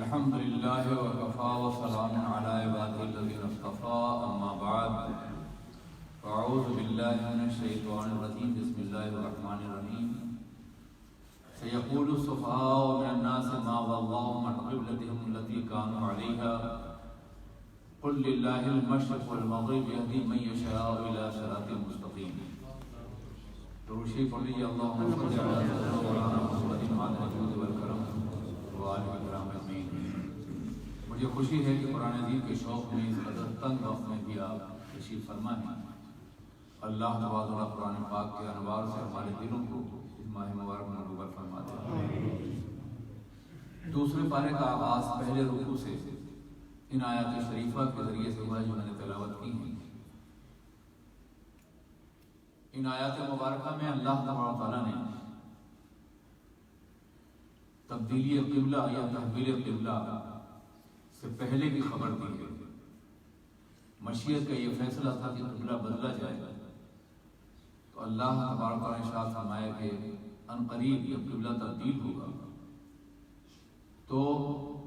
الحمد لله وكفى وسلام على عباده الذين اصطفى أما بعد فأعوذ بالله من الشيطان الرجيم بسم الله الرحمن الرحيم سيقول السفهاء من الناس ما ولاهم عن قبلتهم التي كانوا عليها قل لله المشرق والمغرب يهدي من يشاء إلى صراط مستقيم دروشی پڑھیے اللہم صل علی مولانا محمد معدن الجود والکرم وآلہ کرام اجمعین۔ مجھے خوشی ہے کہ قرآن عظیم کے شوق میں اس قدر تنگ وقت میں بھی آپ تشریف فرما ہیں۔ اللہ تبارک و تعالیٰ قرآن پاک کے انوار سے ہمارے دلوں کو اس ماہ مبارک میں منور فرما دے۔ دوسرے پارے کا آغاز پہلے رکوع سے ان آیات شریفہ کے ذریعے سے ہوا جو میں نے تلاوت کی ہیں۔ ان آیات مبارکہ میں اللہ تبارک و تعالیٰ نے تبدیلی قبلہ یا تحویل قبلہ سے پہلے کی خبر دی ہے۔ مشیت کا یہ فیصلہ تھا کہ قبلہ بدلا جائے تو اللہ تبارک و تعالیٰ نے ارشاد فرمایا کہ ان قریب یہ قبلہ تبدیل ہوگا تو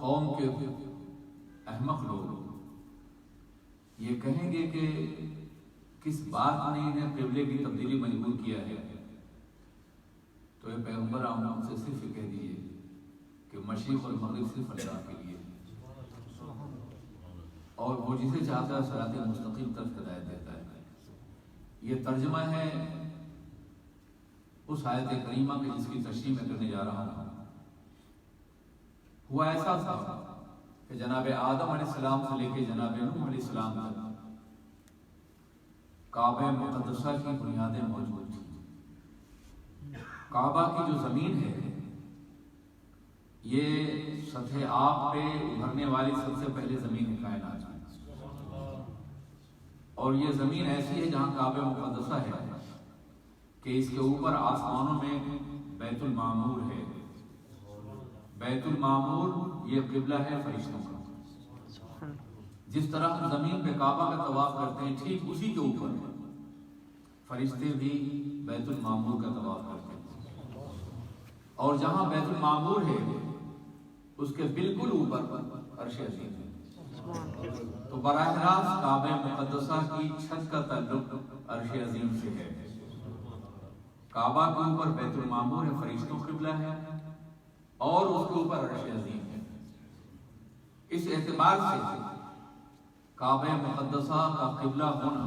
قوم کے احمق لوگ یہ کہیں گے کہ کس بات نے انہیں قبلے کی تبدیلی مجبور کیا ہے، تو یہ پیغمبر ہم سے صرف کہہ دیجیے کہ مشرق اور مغرب صرف اللہ کے لیے، اور وہ جسے چاہتا ہے صراط مستقیم طرف ہدایت دیتا ہے۔ یہ ترجمہ ہے اس آیت کریمہ کے جس کی تشریح میں کرنے جا رہا ہوں۔ ہوا ایسا تھا کہ جناب آدم علیہ السلام سے لے کے جناب نوح علیہ السلام تک کعبہ مقدسہ کی بنیادیں موجود تھیں۔ کعبہ کی جو زمین ہے یہ سطح آب پہ ابھرنے والی سب سے پہلے زمین ہے کائنات میں، اور یہ زمین ایسی ہے جہاں کعبہ مقدسہ ہے کہ اس کے اوپر آسمانوں میں بیت المعمور ہے۔ بیت المعمور یہ قبلہ ہے فرشتوں کا۔ جس طرح ہم زمین پہ کعبہ کا طواف کرتے ہیں ٹھیک اسی کے اوپر فرشتے بھی بیت المعمور کا طواف کرتے ہیں، اور جہاں بیت المعمور ہے اس کے بالکل اوپر عرش عظیم ہے۔ تو براہ راست کعبہ مقدسہ کی چھت کا تعلق عرش عظیم سے ہے۔ کعبہ کے اوپر بیت المعمور ہے، فرشتوں قبلہ ہے، اور اس کے اوپر عرش عظیم ہے۔ اس اعتبار سے کعبہ مقدسہ کا قبلہ ہونا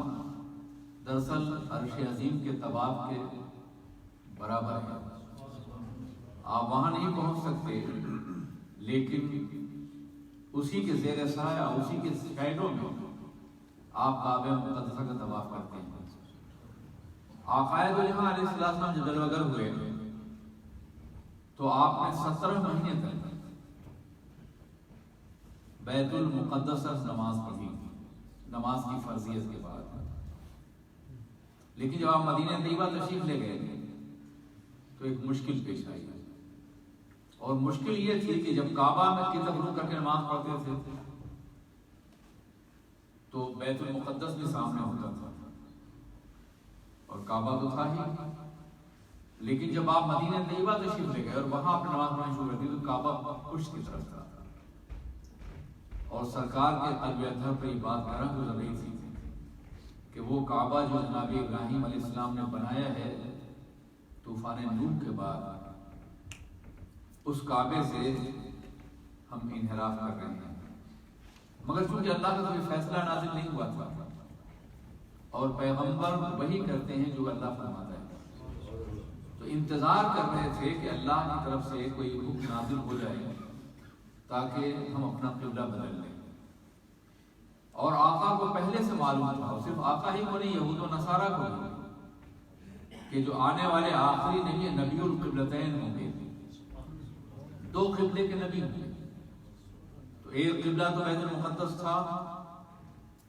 دراصل عرش عظیم کے طواف کے برابر ہے۔ آپ وہاں نہیں پہنچ سکتے، لیکن اسی کے زیر سایہ اسی کے شیڈو میں آپ کعبہ مقدسہ کا طواف کرتے ہیں۔ آقا دو جہاں علیہ السلام جب جلوہ گر ہوئے تو آپ نے 17 مہینے تک بیت المقدس نماز پڑھی، نماز کی فرضیت کے بعد۔ لیکن جب آپ مدینہ طیبہ تشریف لے گئے تو ایک مشکل پیش آئی، اور مشکل یہ تھی کہ جب کعبہ میں کی طرف رک کر کے نماز پڑھتے تھے تو بیت المقدس بھی سامنے ہوتا تھا اور کعبہ تو تھا ہی، لیکن جب آپ مدینہ طیبہ تشریف لے گئے اور وہاں آپ نماز پڑھنا شروع کر دی تو کعبہ پشت کی طرف تھا، اور سرکار کے قلب اطہر پر یہ بات گرم گزر رہی تھی کہ وہ کعبہ جو جناب ابراہیم علیہ السلام نے بنایا ہے طوفان نوح کے بعد، اس کعبے سے ہم انحراف کر رہے ہیں۔ مگر چونکہ اللہ کا کوئی فیصلہ نازل نہیں ہوا تھا، اور پیغمبر وہی کرتے ہیں جو اللہ فرماتا ہے، تو انتظار کر رہے تھے کہ اللہ کی طرف سے کوئی حکم نازل ہو جائے تاکہ ہم اپنا قبلہ بدل لیں۔ اور آقا کو پہلے سے معلوم تھا، اور صرف آقا ہی کو نہیں، یہود و نصارہ کو بھی، کہ جو آنے والے آخری نبی نبی القبلتین ہوں گے، دو قبلے کے نبی ہوں گے۔ تو ایک قبلہ تو بیت المقدس تھا،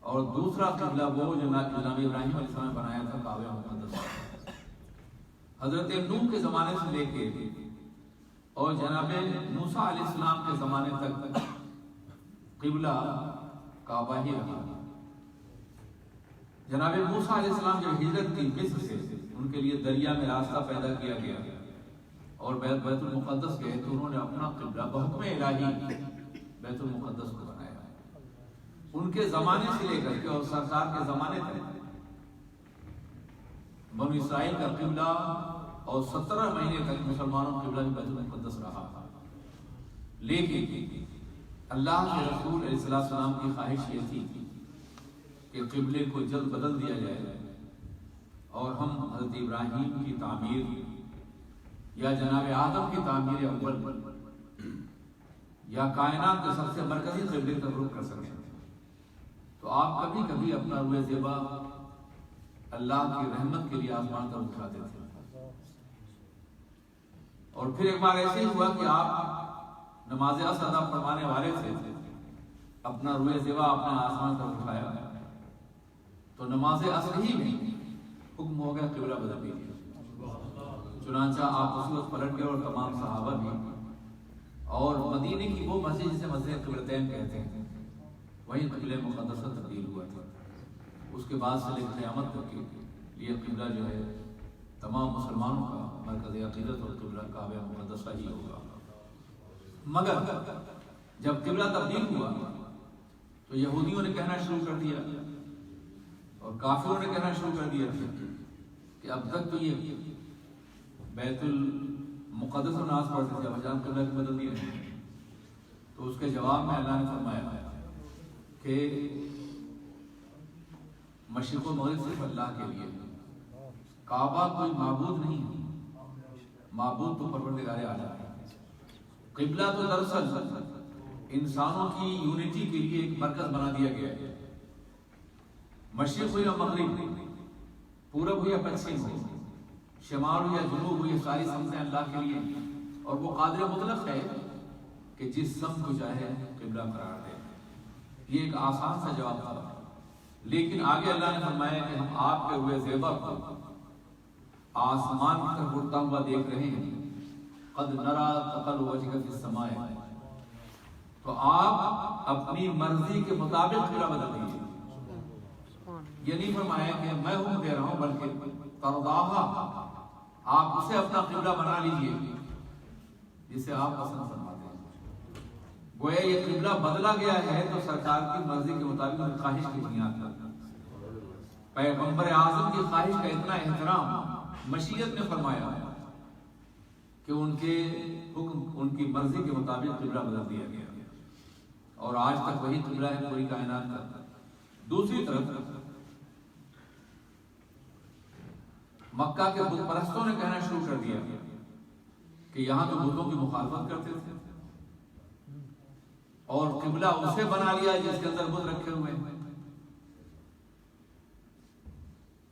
اور دوسرا قبلہ وہ جو جناب ابراہیم علیہ السلام نے بنایا تھا کعبہ مقدس۔ حضرت نوح کے زمانے سے لے کے اور جناب موسیٰ علیہ السلام کے زمانے تک قبلہ کعبہ ہی رہا۔ جناب موسیٰ علیہ السلام جب ہجرت کی مصر سے، ان کے لیے دریا میں راستہ پیدا کیا گیا اور بیت المقدس گئے تو انہوں نے اپنا قبلہ بحکم الہی بیت المقدس کو بنایا. ان کے زمانے سے لے کر کے اور سرکار کے زمانے تک بنو اسرائیل کا قبلہ اور 17 مہینے تک مسلمانوں کا قبلہ بیت المقدس رہا. لیکن اللہ کے رسول علیہ السلام کی خواہش یہ تھی کہ قبلے کو جلد بدل دیا جائے اور ہم حضرت ابراہیم کی تعمیر یا جناب آدم کی تعمیر اول یا کائنات کے سب سے مرکزی قبلے کا رخ کر سکیں. تو آپ کبھی کبھی اپنا روئے زیبا اللہ کی رحمت کے لیے آسمان پر اٹھاتے تھے. اور پھر ایک بار ایسے ہی ہوا کہ آپ نماز عصر ادا فرمانے والے تھے, اپنا روئے زیبا اپنے آسمان پر اٹھایا تو نماز عصر ہی میں حکم ہو گیا قبلہ بدل دیا. چنانچہ آپ اسی وقت پلٹ گئے اور تمام صحابہ بھی, اور مدینے کی وہ مسجد جسے مسجد قبلتین کہتے ہیں وہی قبلہ مقدسہ تبدیل ہوا تھا. اس کے بعد سے لے قیامت تک کے لیے قبلہ جو ہے تمام مسلمانوں کا مرکز عقیدت اور قبلہ کعبہ مقدسہ ہی ہوگا. مگر جب قبلہ تبدیل ہوا تو یہودیوں نے کہنا شروع کر دیا اور کافروں نے کہنا شروع کر دیا کہ اب تک تو یہ بیت المقدس و نماز پڑھتے تھے, اب جان قبلہ کی بدل دیا. تو اس کے جواب میں اللہ نے فرمایا کہ مشرق و مغرب صرف اللہ کے لیے, کعبہ کوئی معبود نہیں ہے, معبود تو پروردگار اعلیٰ ہے. قبلہ تو دراصل انسانوں کی یونٹی کے لیے ایک مرکز بنا دیا گیا ہے. مشرق ہو یا مغرب, پورب ہو یا پچھم ہو, شمال ہو یا جنوب ہو, یہ ساری سمتیں اللہ کے لیے, اور وہ قادر مطلق ہے کہ جس سمت کو چاہے قبلہ قرار دے. یہ ایک آسان سا جواب تھا. لیکن آگے اللہ نے فرمایا کہ ہم آپ کے ہوئے زیبا کو آسمان کی طرف اڑتا ہوا دیکھ رہے ہیں. قد نرا تقلب وجهك في السماء, تو آپ اپنی مرضی کے مطابق قبلہ بدل دیجیے. یہ نہیں فرمایا کہ میں حکم دے رہا ہوں, بلکہ ترضاها, آپ اسے اپنا قبلہ بنا لیجیے جسے آپ پسند فرماتے ہیں. گویا یہ قبلہ بدلا گیا ہے تو سرکار کی مرضی کے مطابق خواہش کی بنیاد پر. پیغمبر اعظم کی خواہش کا اتنا احترام مشیت نے فرمایا کہ ان کے حکم, ان کی مرضی کے مطابق قبلہ بدل دیا گیا, اور آج تک وہی قبلہ ہے پوری کائنات کا. دوسری طرف مکہ کے بت پرستوں نے کہنا شروع کر دیا کہ یہاں تو بتوں کی مخالفت کرتے تھے اور قبلہ اسے بنا لیا جس کے اندر بت رکھے ہوئے ہیں.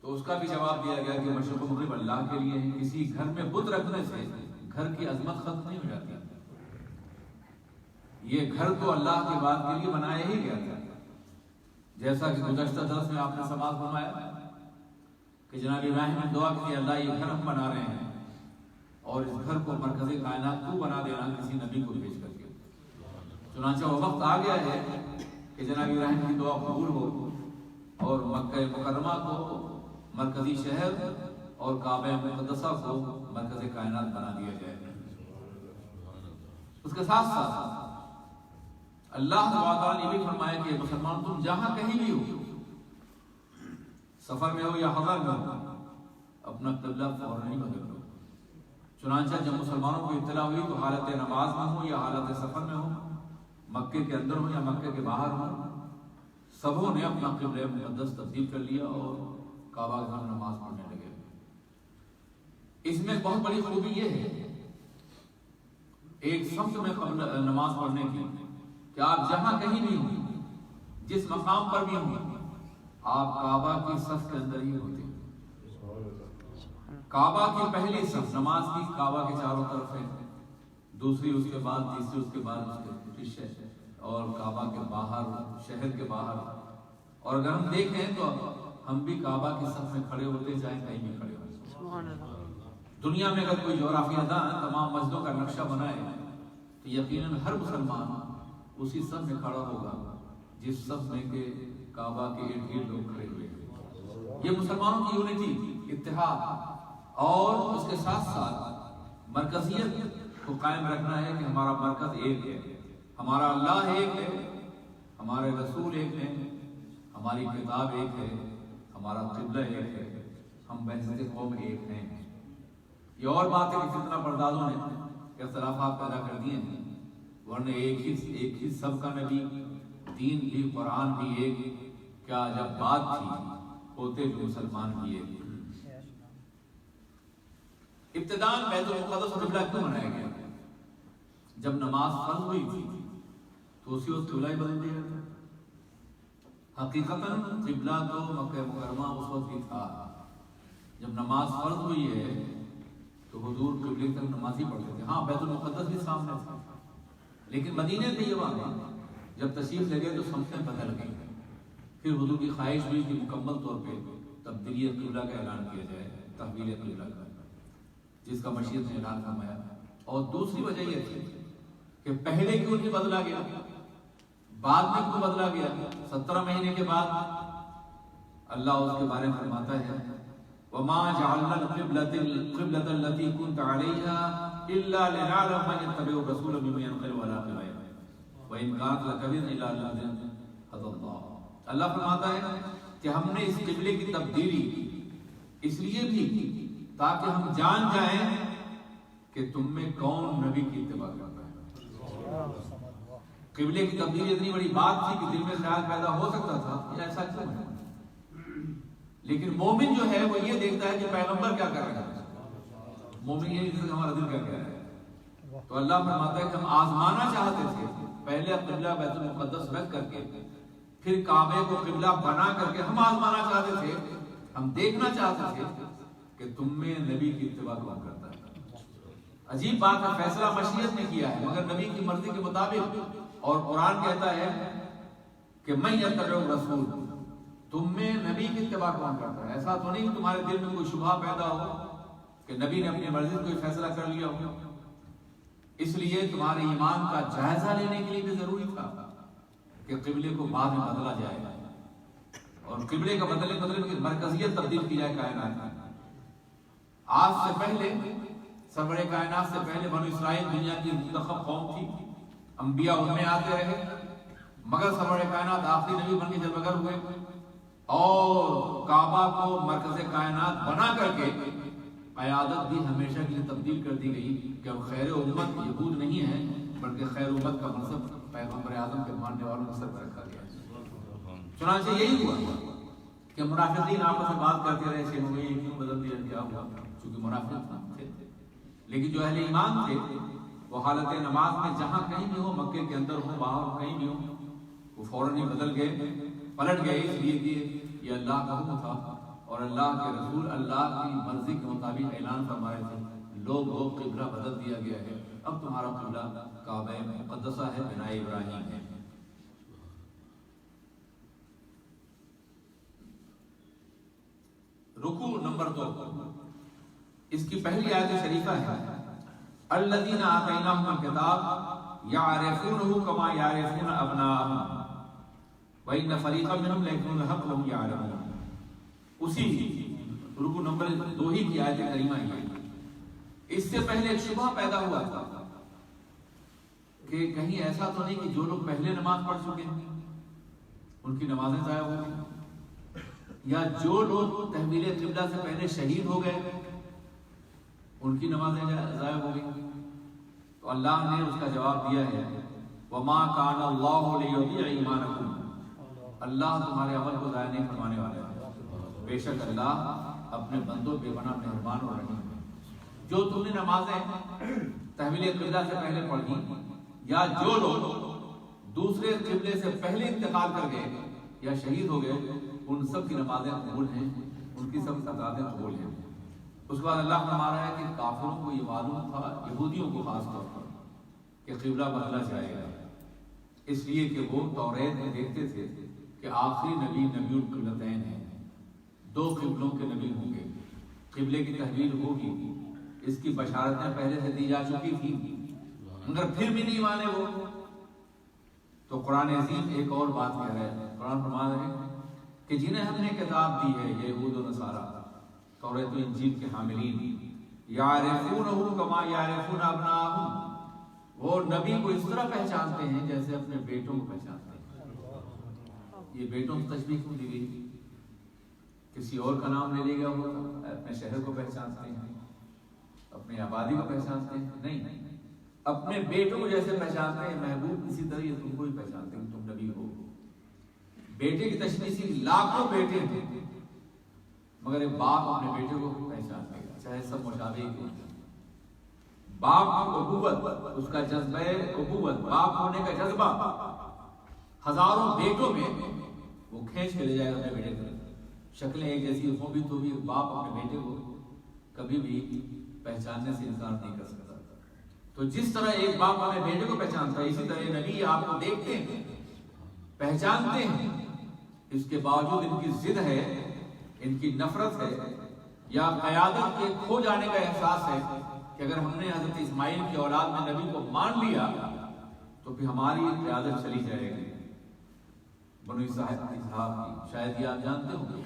تو اس کا بھی جواب دیا گیا کہ مشرق و مغرب اللہ کے لیے ہے. کسی گھر میں بت رکھنے سے گھر کی عظمت ختم نہیں ہو جاتی. یہ گھر تو اللہ کی بات کے لیے بنایا ہی گیا تھا. جیسا کہ گزشتہ درس میں آپ نے سماعت فرمایا کہ جناب ابراہیم نے دعا کی, اللہ یہ گھر ہم بنا رہے ہیں اور اس گھر کو مرکز کائنات تو بنا دینا کسی نبی کو بھیج کر کے. چنانچہ وہ وقت آ گیا ہے کہ جناب ابراہیم کی دعا قبول ہو اور مکہ مکرمہ کو مرکزی شہر اور کعبہ مقدسہ کو مرکز کائنات بنا دیا جائے. اس کے ساتھ ساتھ اللہ تعالیٰ نے بھی فرمایا کہ مسلمان تم جہاں کہیں بھی ہو, سفر میں ہو یا حضر میں ہو, اپنا قبلہ فوراً نہیں بدل دو. چنانچہ جب مسلمانوں کو اطلاع ہوئی تو حالت نماز میں ہو یا حالت سفر میں ہو, مکے کے اندر ہو یا مکے کے باہر ہو, سبوں نے اپنا قبلہ مقدس تبدیل کر لیا اور کعبہ گھر نماز پڑھنے لگے. اس میں بہت بڑی خوبی یہ ہے ایک سمت میں نماز پڑھنے کی کہ آپ جہاں کہیں بھی ہوں, جس مقام پر بھی ہوں, آپ کعبہ کی صف کے اندر ہی ہوتے ہیں. کعبہ کی پہلی صف نماز کی کعبہ کے چاروں طرف ہے, دوسری اس کے بعد, تیسری اس کے بعد اس کے پیچھے, اور کعبہ کے باہر شہر کے باہر. اور اگر ہم دیکھیں تو ہم بھی کعبہ کی صف میں کھڑے ہوتے چاہے کہیں بھی کھڑے ہوتے. دنیا میں اگر کوئی جغرافیہ دان تمام مسجدوں کا نقشہ بنائے تو یقیناً ہر مسلمان اسی صف میں کھڑا ہوگا جس صف میں کہ کعبہ کے ارد گرد لوگ کھڑے ہوئے ہیں. یہ مسلمانوں کی یونٹی, اتحاد اور اس کے ساتھ ساتھ مرکزیت کو قائم رکھنا ہے کہ ہمارا مرکز ایک ہے. ہمارا اللہ ایک ہے، ہمارے رسول ایک ہیں، ہماری کتاب ایک ہے، ہمارا قبلہ ایک ہے، ہم بحثت قوم ایک ہیں۔ یہ اور بات ہے کہ جتنا پردازوں نے اختلافات پیدا کر دیے ہیں، ورنہ ایک ہی سب کا نبی، دین بھی، قرآن بھی ایک، کیا جب بات تھی ہوتے جو مسلمان بھی ایک۔ ابتداء بیت المقدس قبلہ کیوں بنایا گیا؟ جب نماز فرض ہوئی تھی تو اسی وقت قبلہ ہی بدل دیا تھا۔ حقیقتاً قبلہ تو مکہ مکرمہ اس وقت ہی تھا، جب نماز فرض ہوئی ہے تو حضور قبلے تک نماز ہی پڑھتے تھے۔ ہاں بیت المقدس بھی سامنے تھا، لیکن مدینہ طیبہ میں جب تشریف لے گئے تو سمتیں بدل گئی۔ پھر حضور کی خواہش ہوئی کہ مکمل طور پہ تبدیلی قبلہ کا اعلان کیا جائے، تحویل قبلہ کا، جس کا مشیت نے اعلان فرمایا۔ اور دوسری وجہ یہ تھی کہ پہلے کیوں نہیں بدلا گیا، بعد میں کیوں بدلا گیا؟ 17 مہینے کے بعد اللہ اس کے بارے میں فرماتا ہے وَمَا جَعَلْنَا الْقِبْلَةَ الَّتِي كُنْتَ عَلَيْهَا إِلَّا لِنَعْلَمَ مَن يَتَّبِعُ الرَّسُولَ مِمَّن يَنقَلِبُ عَلَىٰ عَقِبَيْهِ وَإِنْ كَانَتْ لَكَبِيرَةً إِلَّا الَّذِينَ هَدَى اللَّهُ۔ اللہ فرماتا ہے کہ ہم نے اس قبلے کی تبدیلی اس لیے بھی کی تاکہ ہم جان جائیں کہ تم میں کون نبی کی اتباع کرتا ہے۔ قبلے کی تبدیلی اتنی بڑی بات تھی کہ دل میں خیال پیدا ہو سکتا تھا کہ ایسا کیوں ہے، لیکن مومن جو ہے وہ یہ دیکھتا ہے کہ پیغمبر کیا کر رہا ہے، مومن یہ نہیں دیکھتا کہ ہمارا دل کیا کہہ رہا ہے۔ تو اللہ فرماتا ہے کہ ہم آزمانا چاہتے تھے، پہلے قبلہ بیت المقدس رکھ کر کے پھر کعبے کو قبلہ بنا کر کے ہم آزمانا چاہتے تھے، ہم دیکھنا چاہتے تھے کہ تم میں نبی کی اتباع کون کرتا ہے۔ عجیب بات ہے، فیصلہ مشیت نے کیا ہے مگر نبی کی مرضی کے مطابق، اور قرآن کہتا ہے کہ من یتبع الرسول، تم میں نبی کی اتباع کون کرتا ہے۔ ایسا تو نہیں کہ تمہارے دل میں کوئی شبہ پیدا ہو کہ نبی نے اپنی مرضی سے کوئی فیصلہ کر لیا ہو۔ اس لیے تمہارے ایمان کا جائزہ لینے کے لیے بھی ضروری تھا کہ قبلے کو بعد میں بدلا جائے، اور قبلے کا بدلنے کی مرکزیت تبدیل کی جائے کائنات میں۔ آج سے پہلے سرور کائنات سے پہلے بنو اسرائیل دنیا کی منتخب قوم تھی، انبیاء ان میں آتے رہے، مگر سرور کائنات آخری نبی بن کے جلوگر ہوئے، اور کعبہ کو مرکز کائنات بنا کر کے قیادت بھی ہمیشہ کے لیے تبدیل کر دی گئی کہ اب خیر امت یہود نہیں ہے بلکہ خیر امت کا منصب پیغمبر اعظم کے ماننے والوں کے سر پر رکھا گیا۔ چنانچہ یہی ہوا کہ منافقین آپس میں بات کرتے رہے کہ ہمیں یہ کیوں بدل دیا، کیا ہوا، چونکہ منافق تھے۔ لیکن جو اہل ایمان تھے وہ حالت نماز میں جہاں کہیں بھی ہو، مکے کے اندر ہو باہر کہیں بھی ہو، وہ فوراً ہی بدل گئے، پلٹ گئے، اس لیے کہ یہ اللہ کا حکم تھا اور اللہ کے رسول اللہ کی مرضی کے مطابق اعلان فرما رہے تھے۔ لوگ قبلہ بدل دیا گیا ہے، اب تمہارا قبلہ کعبہ مقدسہ ہے، بنائے ابراہیم ہے۔ رکوع نمبر 2، اس کی پہلی آیت شریفہ ہے الذین آتیناہم الکتاب یعرفونہ کما یعرفون ابناءہم وَإِنَّ فَرِيقًا مِّنْهُمْ لَيَكْتُمُونَ الْحَقَّ وَهُمْ يَعْلَمُونَ۔ اسی رکوع نمبر 2 ہی کی آیت کریمہ ہے۔ اس سے پہلے ایک شبہ پیدا ہوا تھا کہ کہیں ایسا تو نہیں کہ جو لوگ پہلے نماز پڑھ چکے ہیں ان کی نمازیں ضائع ہو گئی، یا جو لوگ تحویل قبلہ سے پہلے شہید ہو گئے ان کی نمازیں ضائع ہو گئی۔ تو اللہ نے اس کا جواب دیا ہے وَمَا كَانَ اللَّهُ لِيُضِيعَ إِيمَانَكُمْ، اللہ تمہارے عمل کو ضائع نہیں فرمانے والا ہے، بے شک اللہ اپنے بندوں پہ بنا مہربان اور رحیم ہے۔ جو تم نے نمازیں تحویل قبلہ سے پہلے پڑھی، یا جو لوگ دوسرے قبلے سے پہلے انتقال کر گئے یا شہید ہو گئے، ان سب کی نمازیں قبول ہیں، ان کی سب نمازیں قبول ہیں۔ اس کے بعد اللہ فرما رہا ہے کہ کافروں کو یہ معلوم تھا، یہودیوں کو خاص طور پر، کہ قبلہ بدلا جائے گا، اس لیے کہ وہ توریت میں دیکھتے تھے کہ آخری نبی نبی القبلتین ہیں، 2 قبلوں کے نبی ہوں گے، قبلے کی تحویل ہوگی، اس کی بشارتیں پہلے سے دی جا چکی تھی، مگر پھر بھی نہیں مانے وہ۔ تو قرآن عظیم ایک اور بات کہہ رہا ہے، قرآن فرما رہے ہیں کہ جنہیں ہم نے کتاب دی ہے، یہود و نصارہ، توریت و انجیل کے حاملین، یعرفونہ کما یعرفون ابناءہم، وہ نبی کو اس طرح پہچانتے ہیں جیسے اپنے بیٹوں کو پہچانتے ہیں۔ یہ بیٹوں کی تشبیہ کیوں دی گئی؟ کسی اور کا نام لے لیا گیا ہوتا؟ اپنے شہر کو پہچانتے ہیں، اپنی آبادی کو پہچانتے ہیں؟ نہیں، اپنے بیٹوں کو جیسے پہچانتے ہیں محبوب، اسی طرح یہ تم کو ہی پہچانتے ہیں کہ تم نبی ہو۔ بیٹے کی تشبیہ سی، لاکھوں بیٹے ہیں مگر ایک باپ اپنے بیٹے کو پہچانتے ہیں، چاہے سب مشابہ ہی ہوں۔ باپ کی ابوت، اس کا جذبہ ابوت، باپ ہونے کا جذبہ ہزاروں بیٹوں میں وہ کھینچ کے لے جائے گا اپنے بیٹے کو۔ شکلیں ایک جیسی ہوں بھی تو بھی باپ اپنے بیٹے کو کبھی بھی پہچاننے سے انکار نہیں کر سکتا۔ تو جس طرح ایک باپ اپنے بیٹے کو پہچانتا ہے، اسی طرح نبی آپ کو دیکھتے ہیں، پہچانتے ہیں، اس کے باوجود ان کی ضد ہے، ان کی نفرت ہے، یا قیادت کے کھو جانے کا احساس ہے کہ اگر ہم نے حضرت اسماعیل کی اولاد میں نبی کو مان لیا تو پھر ہماری قیادت چلی جائے گی۔ بنو اسحاق کی، شاید یہ آپ جانتے ہوں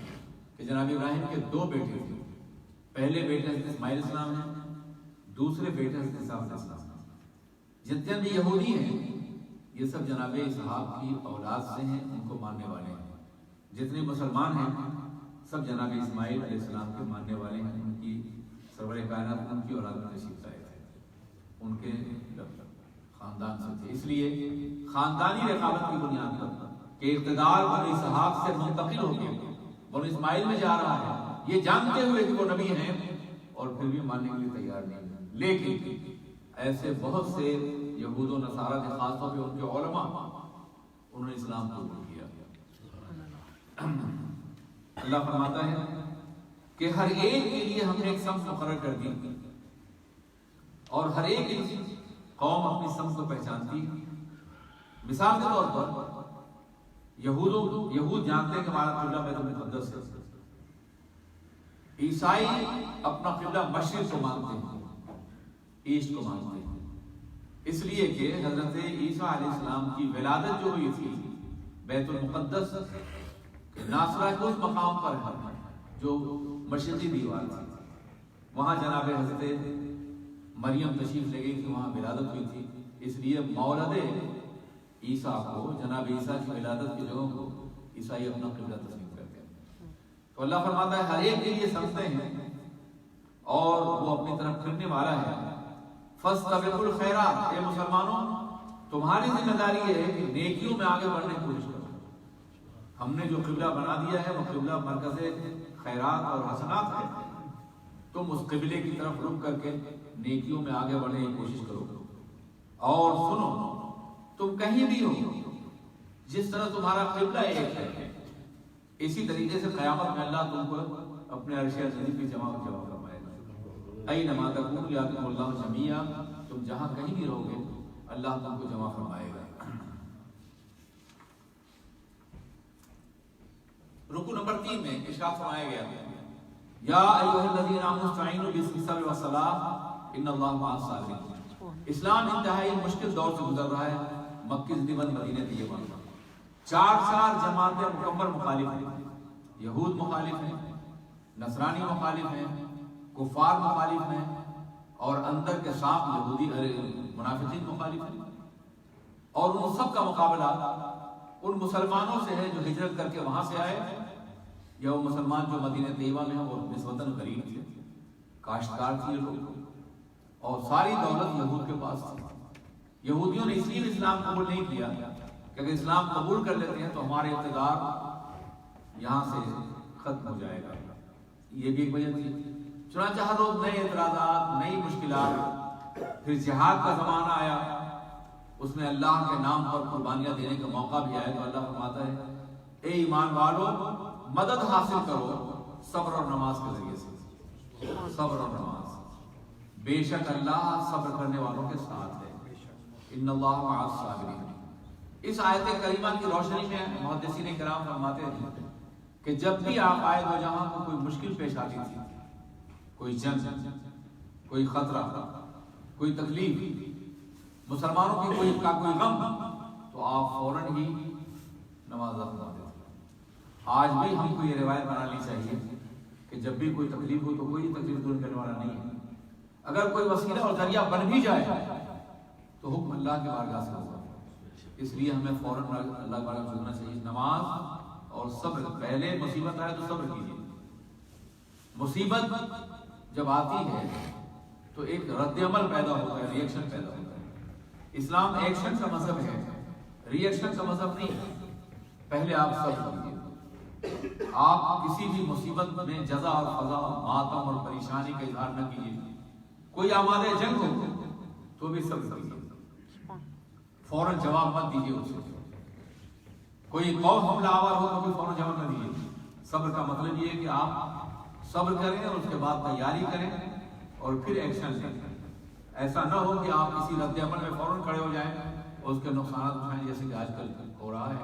کہ جناب ابراہیم کے دو بیٹے تھے، پہلے بیٹے حضرت اسماعیل السلام ہیں، دوسرے بیٹے حضرت اسحاق علیہ السلام۔ جتنے بھی یہودی ہیں یہ سب جناب اسحاق کی اولاد سے ہیں، ان کو ماننے والے ہیں۔ جتنے مسلمان ہیں سب جناب اسماعیل علیہ السلام کے ماننے والے ہیں، ان کی سرور کائنات ان کی اولاد میں تشریف لائے تھے، ان کے خاندان سے تھے۔ اس لیے خاندانی رقابت کی بنیاد پر کہ اقتدار بنو اسحاق سے منتقل ہو کے بنو اسماعیل میں جا رہا ہے، یہ جانتے ہوئے کہ وہ نبی ہیں اور پھر بھی ماننے کے لیے تیار نہیں۔ لیکن ایسے بہت سے یہود و نصارہ کے، خاص طور پہ ان کے علماء، انہوں نے اسلام قبول کیا۔ اللہ فرماتا ہے کہ ہر ایک کے لیے ہم نے ایک سمت مقرر کر دی اور ہر ایک قوم اپنی سمت کو پہچانتی۔ مثال کے طور پر یہود جانتے ہیں کہ ہمارا قبلہ بیت المقدس ہے، عیسائی اپنا قبلہ مشرق کو مانتے ہیں، ایسٹ کو مانتے ہیں، اس لیے کہ حضرت عیسیٰ علیہ السلام کی ولادت جو ہوئی تھی بیت المقدس ناصرہ کے اس مقام پر ہے جو مشرقی دیوار تھی، وہاں جناب حضرت مریم تشریف لے گئی تھی، وہاں ولادت ہوئی تھی۔ اس لیے مولد عیسیٰ کو، جناب عیسیٰ کی ولادت کی جگہوں کو عیسائی اپنا قبلہ تسلیم کرتے ہیں۔ تو اللہ فرماتا ہے ہر ایک کے لیے سمجھتے ہیں اور وہ اپنی طرف پھرنے والا ہے۔ فاستبقوا الخیرات، اے مسلمانوں تمہاری ذمہ داری یہ ہے کہ نیکیوں میں آگے بڑھنے کی کوشش کرو۔ ہم نے جو قبلہ بنا دیا ہے وہ قبلہ مرکز خیرات اور حسنات ہے، تم اس قبلے کی طرف رخ کر کے نیکیوں میں آگے بڑھنے کی کوشش کرو۔ اور سنو، تم کہیں بھی ہو، جس طرح تمہارا قبلہ ایک ہے، اسی طریقے سے قیامت میں اللہ تم کو اپنے عرش عظیم پہ جمع فرمائے گا۔ اینما تکونوا یاتکم اللہ جمیعا، تم جہاں کہیں بھی رہو گے اللہ تم کو جمع فرمائے گا۔ رکوع نمبر 3 میں ارشاد فرمایا گیا یا ایھا الذین آمنوا استعینوا بالصبر والصلاۃ ان اللہ مع الصابرین۔ اسلام انتہائی مشکل دور سے گزر رہا ہے، مکی سے مدینہ طیبہ، چار جماعتیں مکمل مخالف ہیں، یہود مخالف ہیں، نصرانی مخالف ہیں، کفار مخالف ہیں، اور اندر کے ساتھ یہودی منافقین مخالف ہیں، اور ان سب کا مقابلہ ان مسلمانوں سے ہے جو ہجرت کر کے وہاں سے آئے، یا وہ مسلمان جو مدینہ طیبہ میں ہیں وہ نسبتاً غریب تھے، کاشتکار تھے لوگ، اور ساری دولت یہود کے پاس تھی۔ یہودیوں نے اس لیے اسلام قبول نہیں کیا کہ اگر اسلام قبول کر لیتے ہیں تو ہمارے اقتدار یہاں سے ختم ہو جائے گا، یہ بھی ایک وجہ تھی۔ چنانچہ ہر روز نئے اعتراضات، نئی مشکلات، پھر جہاد کا زمانہ آیا، اس میں اللہ کے نام پر قربانیاں دینے کا موقع بھی آیا، تو اللہ فرماتا ہے اے ایمان والو مدد حاصل کرو صبر اور نماز کے ذریعے سے، صبر اور نماز، بے شک اللہ صبر کرنے والوں کے ساتھ ہے، ان اللہ مع الصابرین۔ اس آیت کریمہ کی روشنی میں محدثین کرام فرماتے ہیں کہ جب بھی آپ آئے ہو جہاں کو کوئی مشکل پیش آتی تھی، کوئی جنگ، کوئی خطرہ، کوئی تکلیف، مسلمانوں کی کوئی غم، تو آپ فوراً ہی نماز ادا کرتے تھے۔ آج بھی ہم کو یہ روایت بنانی چاہیے کہ جب بھی کوئی تکلیف ہو تو کوئی تکلیف دور کرنے والا نہیں ہے، اگر کوئی وسیلہ اور ذریعہ بن بھی جائے تو حکم اللہ کے بارگاہ سے ہوگا. اس لیے ہمیں فوراً اللہ کے بارگاہ میں جھکنا چاہیے. نماز اور صبر، پہلے مصیبت آئے تو صبر کیجیے. مصیبت جب آتی ہے تو ایک رد عمل پیدا ہوتا ہے، ری ایکشن پیدا ہوتا ہے. اسلام ایکشن کا مذہب ہے، ری ایکشن کا مذہب نہیں ہے. پہلے آپ صبر کیجیے. آپ کسی بھی مصیبت میں جزا اور فضا، ماتم اور پریشانی کا اظہار نہ کیجیے. کوئی آمادہ جنگ ہو تو بھی صبر کیجیے، فوراً جواب مت دیجیے اسے. کوئی قوم حملہ آور ہو تو بھی فوراً جواب نہ دیجیے. صبر کا مطلب یہ ہے کہ آپ صبر کریں اور اس کے بعد تیاری کریں اور پھر ایکشن لیں. ایسا نہ ہو کہ آپ کسی رد عمل میں فوراً کھڑے ہو جائیں اور اس کے نقصانات اٹھائیں، جیسے کہ آج کل ہو رہا ہے.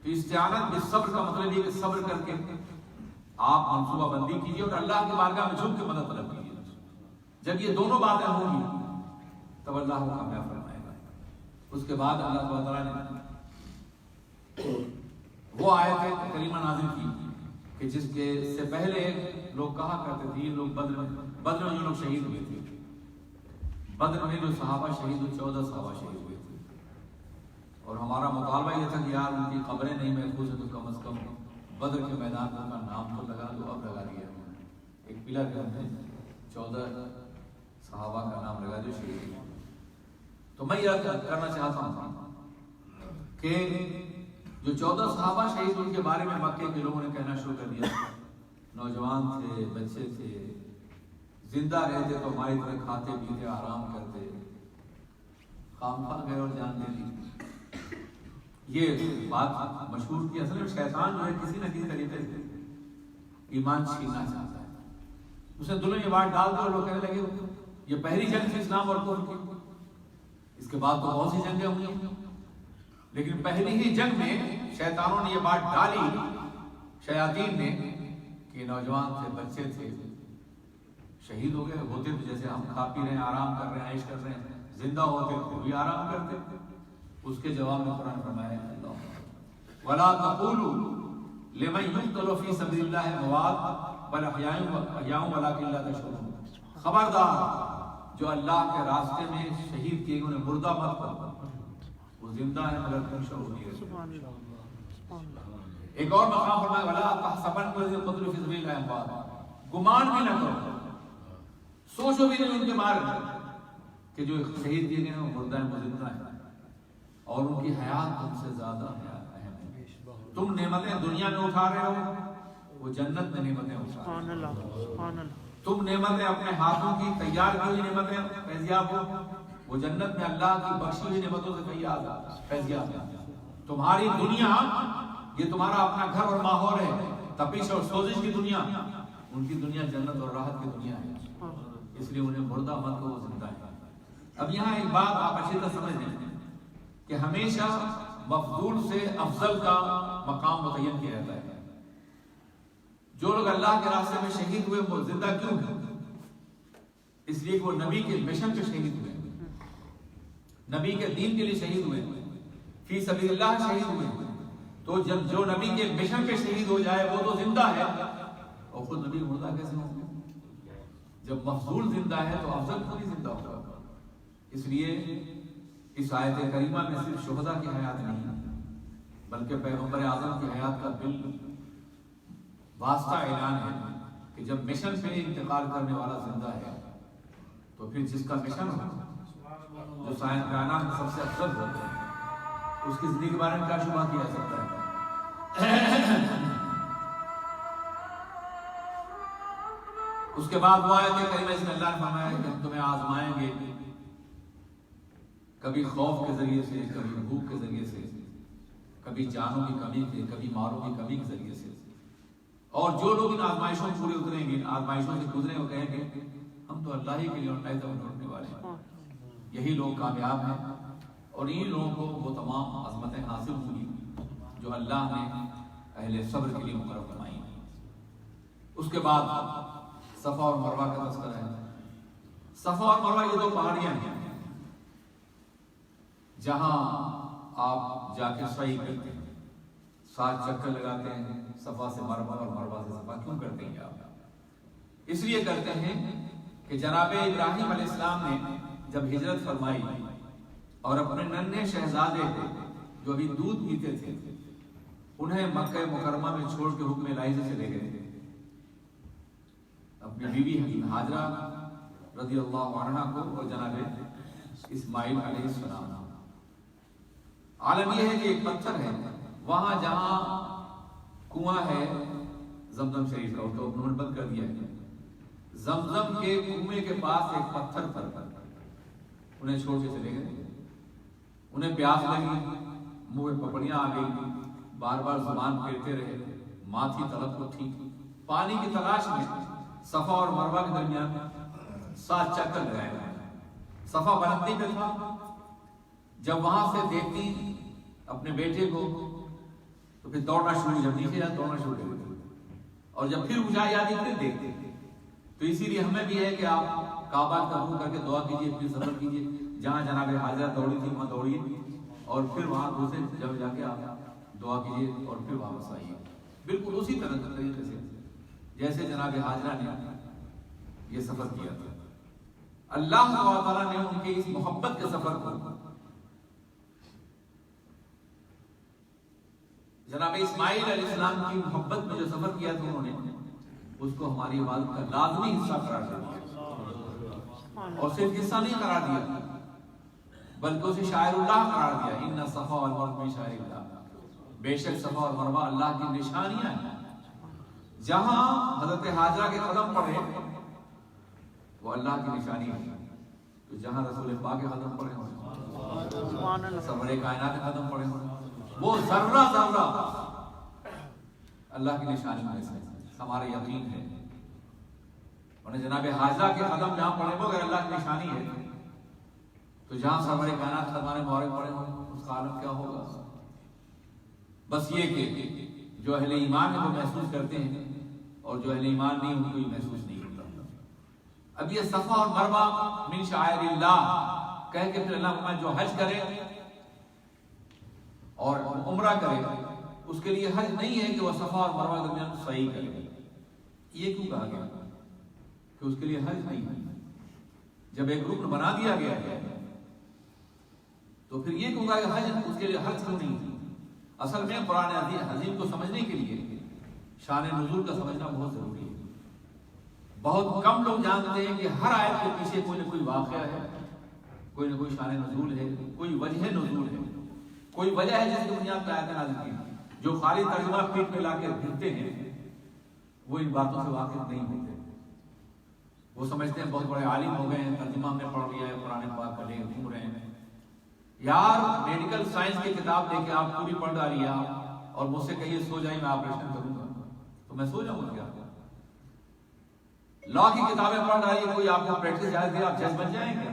تو استعانت بالصبر کا مطلب یہ کہ صبر کر کے آپ منصوبہ بندی کیجیے اور اللہ کے بارگاہ میں جھک کے مدد طلب کیجیے. جب یہ دونوں باتیں ہوں گی تب اللہ کو کامیاب فرمائے گا. اس کے بعد اللہ تعالیٰ نے وہ آیت کریمہ نازل کی کہ جس کے سے پہلے لوگ کہا کرتے تھے، یہ لوگ بدر میں جو لوگ شہید ہوئے تھے، بدر میں جو صحابہ شہید ہوئے، 14 صحابہ شہید ہوئے تھے. اور ہمارا مطالبہ یہ تھا کہ یار ان کی قبریں نہیں محفوظ ہیں تو کم از کم بدر کے میدان میں ان کا نام تو لگا دو. اب لگا دیا ہے، ایک پلر کے اندر 14 صحابہ کا نام لگا دو شہید ہوئے. تو میں یہ کرنا چاہتا ہوں کہ جو 14 صحابہ شہید ان کے بارے میں مکے کے لوگوں نے کہنا شروع کر دیا، نوجوان تھے، بچے تھے، زندہ رہتے تو ہماری طرح کھاتے پیتے آرام کرتے، خامخواہ گئے اور جان دے دی. یہ بات مشہور کی. اصل میں شیطان جو ہے کسی نہ کسی طریقے سے ایمان چھیننا چاہتا ہے. اسے دلوں میں بات ڈال دو، لوگ کہنے لگے یہ پہلی جنگ تھی اسلام اور کفر کی، اس کے بعد تو بہت سی جنگیں ہوئی ہیں، لیکن پہلی ہی جنگ میں شیطانوں نے یہ بات ڈالی، شیاطین نے، کہ نوجوان تھے، بچے تھے، شہید ہو گئے. ہوتے تو جیسے ہم کھا پی رہے ہیں، آرام کر رہے ہیں، عیش کر رہے ہیں، زندہ ہوتے تو بھی آرام کرتے. اس کے جواب میں قرآن فرمایا وَلَا تَقُولُوا لِمَنْ يُقْتَلُ فِي سَبِيلِ اللَّهِ أَمْوَاتٌ بَلْ أَحْيَاءٌ وَلَكِنْ لَا تَشْعُرُونَ. خبردار، جو اللہ کے راستے میں شہید کیے انہیں مردہ مت کرو، وہ زندہ ہیں مگر تم شعور نہیں رہتے. ایک اور مقام فرمایا وَلَا تَحْسَبَنَّ الَّذِينَ قُتِلُوا فِي سَبِيلِ اللَّهِ أَمْوَاتٌ. گمان بھی نہ کرو، سوچو بھی نہیں ان کے بارے میں کہ جو شہید کیے گئے ہیں وہ مردہ ہیں، وہ زندہ ہیں، اور ان کی حیات تم سے زیادہ اہم ہے. تم نعمتیں دنیا میں اٹھا رہے ہو، وہ جنت میں نعمتیں اٹھا رہے ہو. تم نعمتیں اپنے ہاتھوں کی تیار کی ہوئی نعمتیں فیضیاب ہو، وہ جنت میں اللہ کی بخشی ہوئی نعمتوں سے فیضیاب ہے. تمہاری دنیا یہ تمہارا اپنا گھر اور ماحول ہے، تپش اور سوزش کی دنیا، ان کی دنیا جنت اور راحت کی دنیا ہے. اس لیے انہیں مردہ مت کو، وہ زندہ ہے. اب یہاں ایک بات آپ اچھی طرح سمجھ لیں کہ ہمیشہ مفضول سے افضل کا مقام متعین کیا جاتا ہے. جو لوگ اللہ کے راستے میں شہید ہوئے وہ زندہ کیوں ہیں؟ اس لیے کہ وہ نبی کے مشن پہ شہید ہوئے، نبی کے دین کے لیے شہید ہوئے، فی سبیل اللہ شہید ہوئے. تو جب جو نبی کے مشن پہ شہید ہو جائے وہ تو زندہ ہے، اور خود نبی مردہ کیسے ہوں گے؟ جب مفضول زندہ ہے تو افضل خود ہی زندہ ہوگا. اس لیے اس آیت کریمہ میں صرف شہداء کی حیات نہیں بلکہ پیغمبر اعظم کی حیات کا بال واسطہ اعلان ہے کہ جب مشن سے انتقال کرنے والا زندہ ہے تو پھر جس کا مشن ہو، جو سائنس کائنات میں سب سے افضل ہو، اس کی زندگی کے بارے میں کیا شبہ کیا جا سکتا ہے. اس کے بعد وہ آیت کریمہ اس میں اللہ نے فرمایا کہ ہم تمہیں آزمائیں گے، کبھی خوف کے ذریعے سے، کبھی بھوک کے ذریعے سے، کبھی جانوں کی کمی کے، کبھی مالوں کی کمی کے ذریعے سے. اور جو لوگ ان آزمائشوں میں پورے اتریں گے، آزمائشوں سے گزریں اور کہیں گے ہم تو اللہ ہی کے لیے لوٹنے والے ہیں، یہی لوگ کامیاب ہیں. اور ان لوگوں کو وہ تمام عظمتیں حاصل ہوئی جو اللہ نے اہل صبر کے لیے مقرر فرمائی ہیں. اس کے بعد صفا اور مروہ کا تذکرہ ہے. صفا اور مروہ یہ دو پہاڑیاں ہیں جہاں آپ جا کے سعی کرتے ہیں، 7 چکر لگاتے ہیں، صفا سے مروہ اور مروہ سے صفا. کیوں کرتے ہیں آپ؟ اس لیے کرتے ہیں کہ جناب ابراہیم علیہ السلام نے جب ہجرت فرمائی اور اپنے ننھے شہزادے جو ابھی دودھ پیتے تھے انہیں مکہ مکرمہ میں چھوڑ کے حکم الہی سے چلے گئے تھے. اپنی بیوی حضرت ہاجرہ رضی اللہ عنہا کو اور جناب اسماعیل علیہ السلام. عالم یہ ہے کہ ایک پتھر ہے وہاں جہاں کنواں ہے زمزم شریف کا، تو انہوں نے بند کر دیا ہے. زمزم کے کنویں کے پاس ایک پتھر پر انہیں چھوڑ کے چلے گئے. انہیں پیاس لگی، منہ میں پپڑیاں آ گئی، بار بار زبان پھیرتے رہے، ماتھی تڑپ اٹھی. پانی کی تلاش میں صفا اور مروہ کے درمیان 7 چکر لگائے. صفا بلندی پہ تھا، جب وہاں سے دیکھتی اپنے بیٹے کو تو پھر دوڑنا شروع، جب نیچے جاتے دوڑنا شروع کر دیتی، اور جب پھر اونچائی آتی پھر دیکھتے. تو اسی لیے ہمیں بھی ہے کہ آپ کعبہ کا رخ کر کے دعا کیجیے، پھر سفر کیجیے. جہاں جناب حاجرہ دوڑی تھی وہاں دوڑیے، اور پھر وہاں دوسرے جگہ جا کے آپ دعا کیجیے اور پھر واپس آئیے. بالکل اسی طریقے سے جیسے جناب حاجرہ نے یہ سفر کیا تھا. اللہ تعالیٰ نے ان کے اس محبت کے سفر کو جناب اسماعیل علیہ السلام کی محبت میں جو سفر کیا تھا انہوں نے اس کو ہماری عبادت کا لازمی حصہ قرار دیا، اور صرف حصہ نہیں قرار دیا بلکہ اسے شاعر اللہ قرار دیا. ان صفا والمروہ من شعائر اللہ، بے شک صفا اور مروہ اللہ کی نشانیاں ہیں. جہاں حضرت ہاجرہ کے قدم پڑے وہ اللہ کی نشانی ہے، تو جہاں رسول پاک کے قدم پڑے ہوں، سرور کائنات کے قدم پڑے ہوں، وہ ذرہ ذرہ اللہ کی نشانی میں سے ہمارا یقین ہے. اور جناب حاجرہ کے قدم جہاں پڑے وہ اگر اللہ کی نشانی ہے تو جہاں سرور کائنات ہمارے مبارک پڑے ہوں اس کا عالم کیا ہوگا. بس یہ کہ جو اہل ایمان ہے وہ محسوس کرتے ہیں اور جو اہل ایمان نہیں ان کو یہ محسوس نہیں ہوتا. اب یہ صفا اور مروہ من شعائر اللہ کہہ کے پھر اللہ جو حج کرے اور عمرہ کرے اس کے لیے حج نہیں ہے کہ وہ صفا اور مروہ کے درمیان صحیح کرے. یہ کیوں کہا گیا کہ اس کے لیے حج نہیں ہے؟ جب ایک رکن بنا دیا گیا ہے تو پھر یہ کیوں کہا کہ حج اس کے لیے حج کیوں نہیں؟ اصل میں قرآن عظیم کو سمجھنے کے لیے شان نزول کا سمجھنا بہت ضروری ہے. بہت کم لوگ جانتے ہیں کہ ہر آیت کے پیچھے کوئی نہ کوئی واقعہ ہے، کوئی نہ کوئی شان نزول ہے، کوئی وجہ نزول ہے، کوئی وجہ ہے جس کی بنیاد پر آیت نازل کی. جو خالی ترجمہ پیٹ میں لا کے ڈھونڈتے ہیں وہ ان باتوں سے واقف نہیں ہوتے. وہ سمجھتے ہیں بہت بڑے عالم ہو گئے ہیں، ترجمہ ہم نے پڑھ لیا ہے، قرآن پاک کا لے گھوم رہے ہیں. یار میڈیکل سائنس کی کتاب لے کے آپ پوری پڑھ ڈالی اور مجھ سے کہیے سو جائیں میں آپریشن کروں گا تو میں سو جاؤں گا کیا؟ لا کی کتابیں پڑھ ڈالی، کوئی آپ کو پریکٹس جائز دے آپ جج بن جائیں گے.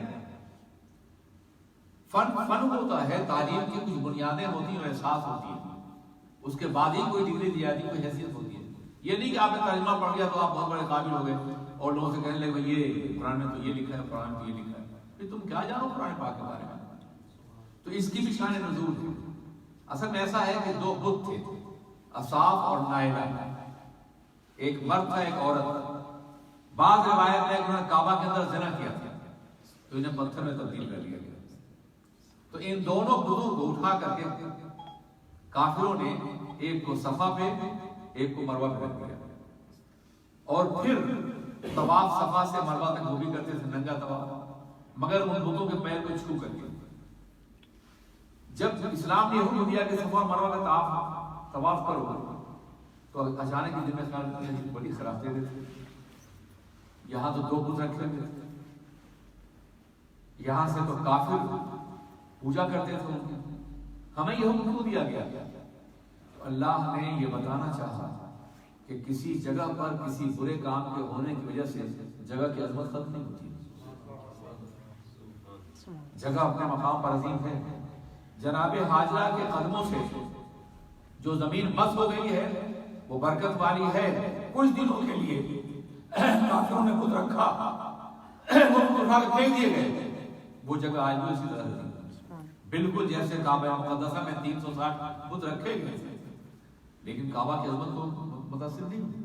فن ہوتا ہے، تعلیم کی کچھ بنیادیں ہوتی ہیں، احساس ہوتی ہیں، اس کے بعد ہی کوئی ڈگری دی جاتی، کوئی حیثیت ہوتی ہے. یہ نہیں کہ آپ نے ترجمہ پڑھ لیا تو آپ بہت بڑے قابل ہو گئے اور لوگوں سے کہنے لگے یہ قرآن میں تو یہ لکھا ہے، قرآن میں تو یہ لکھا ہے. پھر تم کیا جانو قرآن پاک کے بارے میں؟ تو اس کی بھی شان نزول ہے. اصل میں ایسا ہے کہ 2 بت تھے، اصاف اور نائلہ. ایک مرد تھا ایک عورت. بعض روایت میں انہوں نے کعبہ کے اندر زنا کیا تھا تو انہیں پتھر میں تبدیل کر لیا گیا. تو ان دونوں بتوں کو اٹھا کر کے کافروں نے ایک کو صفا پہ ایک کو مروہ پہ رکھ دیا، اور پھر طواف صفا سے مروہ تک وہ بھی کرتے تھے ننگا طواف، مگر ان بتوں کے پیر کو چھو کر کے. جب اسلام نے حکم دیا کہ صفا اور مروہ کا طواف کرو تو اچانک دل میں خیال کیا کہ بڑی خراب دے دیتے، یہاں تو 2 بت رکھے ہوئے، یہاں سے تو کافر پوجا کرتے تھے، ہمیں یہ حکم کیوں دیا گیا؟ اللہ نے یہ بتانا چاہا کہ کسی جگہ پر کسی برے کام کے ہونے کی وجہ سے جگہ کی عظمت ختم نہیں ہوتی. جگہ اپنے مقام پر عظیم ہے. جناب حاجرہ کے قدموں سے جو زمین مس ہو گئی ہے وہ برکت والی ہے. کچھ دنوں کے لیے کافروں نے خود رکھا، وہ اٹھا کے پھینک دیے گئے، وہ جگہ آج بھی اسی طرح ہے بالکل جیسے کعبہ مقدسہ میں 360 بت رکھے گئے تھے، لیکن کعبہ کی عظمت کو متاثر نہیں ہوئی.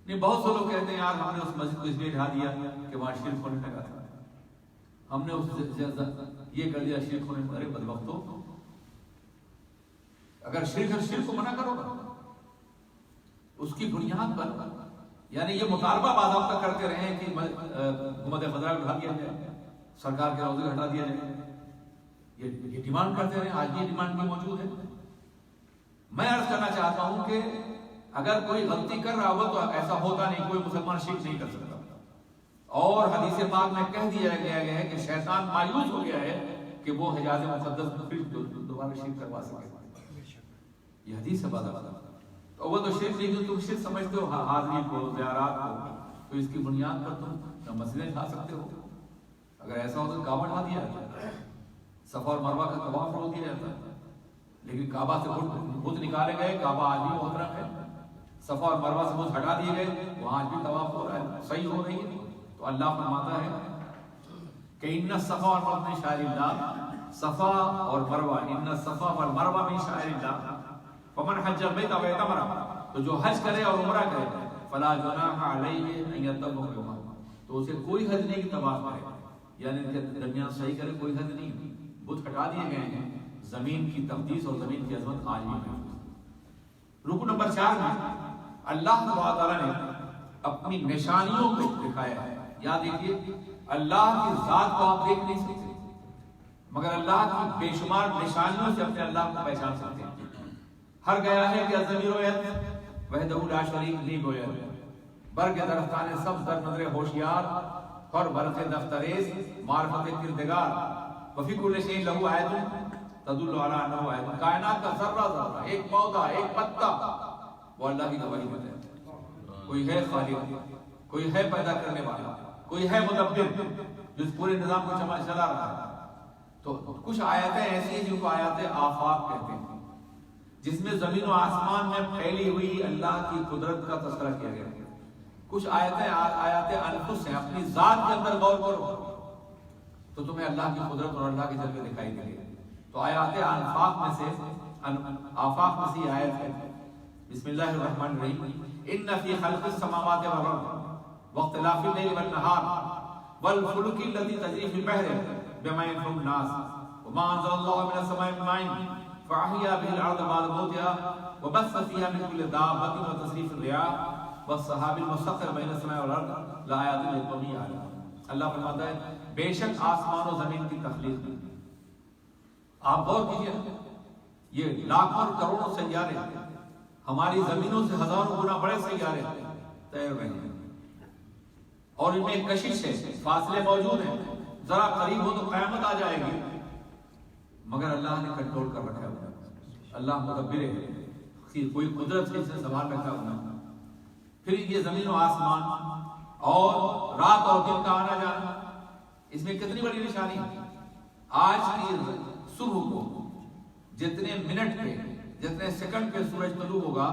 نہیں، بہت سے لوگ کہتے ہیں یار ہم نے اس مسجد کو اس لیے ڈھا دیا کہ وہاں شرک ہونے لگا تھا. ہم نے یہ کر دیا شرک ہونے. ارے بدبختو، اگر شرک کو منع کرو نا، اس کی بنیاد پر یعنی یہ مطالبہ باضابطہ کرتے رہے کہ حکومت خضرا کو ہٹا دیا جائے، سرکار کے روزے ہٹا دیا جائے، یہ ڈیمانڈ کرتے رہے. آج یہ ڈیمانڈ بھی موجود ہے. میں عرض کرنا چاہتا ہوں کہ اگر کوئی غلطی کر رہا ہو تو ایسا ہوتا نہیں، کوئی مسلمان شرک نہیں کر سکتا. اور حدیث پاک میں کہہ دیا گیا ہے کہ شیطان مایوس ہو گیا ہے کہ وہ حجاز مقدس پھر دوبارہ شرک کروا سکے. یہ حدیث ہے بات. تو وہ تو شرک نہیں، جو تم شرک سمجھتے ہو حاضری کو، زیارات کو، تو اس کی بنیاد پر تم مسئلے کھا سکتے ہو. اگر ایسا ہو تو کعبہ ڈھا دیا جاتا، صفا اور مروہ کا طواف روک دیا جاتا. لیکن کعبہ سے بت نکالے گئے، کعبہ آج بھی محترم ہے. صفا اور مروہ سے بت ہٹا دیے گئے، وہاں آج بھی طواف ہو رہا ہے، صحیح ہو رہی ہے. تو اللہ فرماتا ہے کہ ان الصفا والمروہ من شعائر اللہ، صفا اور مروہ، ان الصفا والمروہ من شعائر اللہ فمن حج البیت او اعتمر، تو جو حج کرے اور عمرہ کرے فلا جناح علیہ ان یطوف بہما، تو اسے کوئی حج نہیں کہ طواف کرے، یعنی ان کے درمیان صحیح کرے، کوئی حج نہیں. بت ہٹا دیے گئے ہیں. زمین کی تقدیس اور زمین کی عظمت آج بھی محفوظ ہے. رکو نمبر 4 میں اللہ تعالیٰ نے اپنی نشانیوں کو دکھایا ہے. یاد رکھیے، اللہ کی ذات کو آپ دیکھ نہیں سکتے، مگر اللہ کی بے شمار نشانیوں سے اپنے اللہ کو پہچان سکتے ہیں. ہر گیا ہے کہ الضمیر وحدہ لا شریک لی گویا، برگ درختان سبز در نظر ہوشیار، ہر برق دفتریز معرفت کردگار، وفی کل شیء لہو آیت تدل علی انہ آیت. کائنات کا ذرہ ذرہ، ایک پودا، ایک پتا، وہ اللہ کی گواہی دیتا ہے. کوئی ہے خالق، کوئی ہے پیدا کرنے والا، کوئی ہے مدبر جو اس پورے نظام کو چلا رہا ہے. تو کچھ آیتیں ایسی ہیں جن کو آیات آفاق کہتے ہیں، جس میں زمین و آسمان میں پھیلی ہوئی اللہ کی قدرت کا تذکرہ کیا گیا. کچھ آیتیں آیات انفس ہیں، اپنی ذات کے اندر غور کرو تو تمہیں اللہ کی قدرت اور اللہ کے جلوے دکھائی دیں گے. تو آیات آفاق میں سے یہ آیت ہے. بسم اللہ الرحمن الرحیم. ان فی خلق السماوات والارض واختلاف اللیل والنہار والفلک التي تجری فی البحر بما ينفع الناس وما انزل الله من السماء من ماء فأحيا به الأرض بعد موتها وبث فيها من كل دابة وتصريف الرياح والسحاب المسخر بين السماء والأرض لآيات لقوم يعلمون. اللہ فرماتا ہے بے شک آسمان و زمین کی تخلیق میں آپ غور کیجئے، یہ لاکھوں اور کروڑوں سیارے ہماری زمینوں سے ہزاروں گنا بڑے سیارے تیر رہے ہیں، اور ان میں ایک کشش ہے، فاصلے موجود ہیں. ذرا قریب ہو تو قیامت آ جائے گی، مگر اللہ نے کنٹرول کر رکھا ہے. اللہ مدبر ہے، کوئی قدرت سے اسے سنبھال رکھا ہے. پھر یہ زمین و آسمان اور رات اور دن کا آنا جانا، اس میں کتنی بڑی نشانی ہے. آج کی صبح کو جتنے منٹ پہ، جتنے سیکنڈ پہ سورج طلوع ہوگا،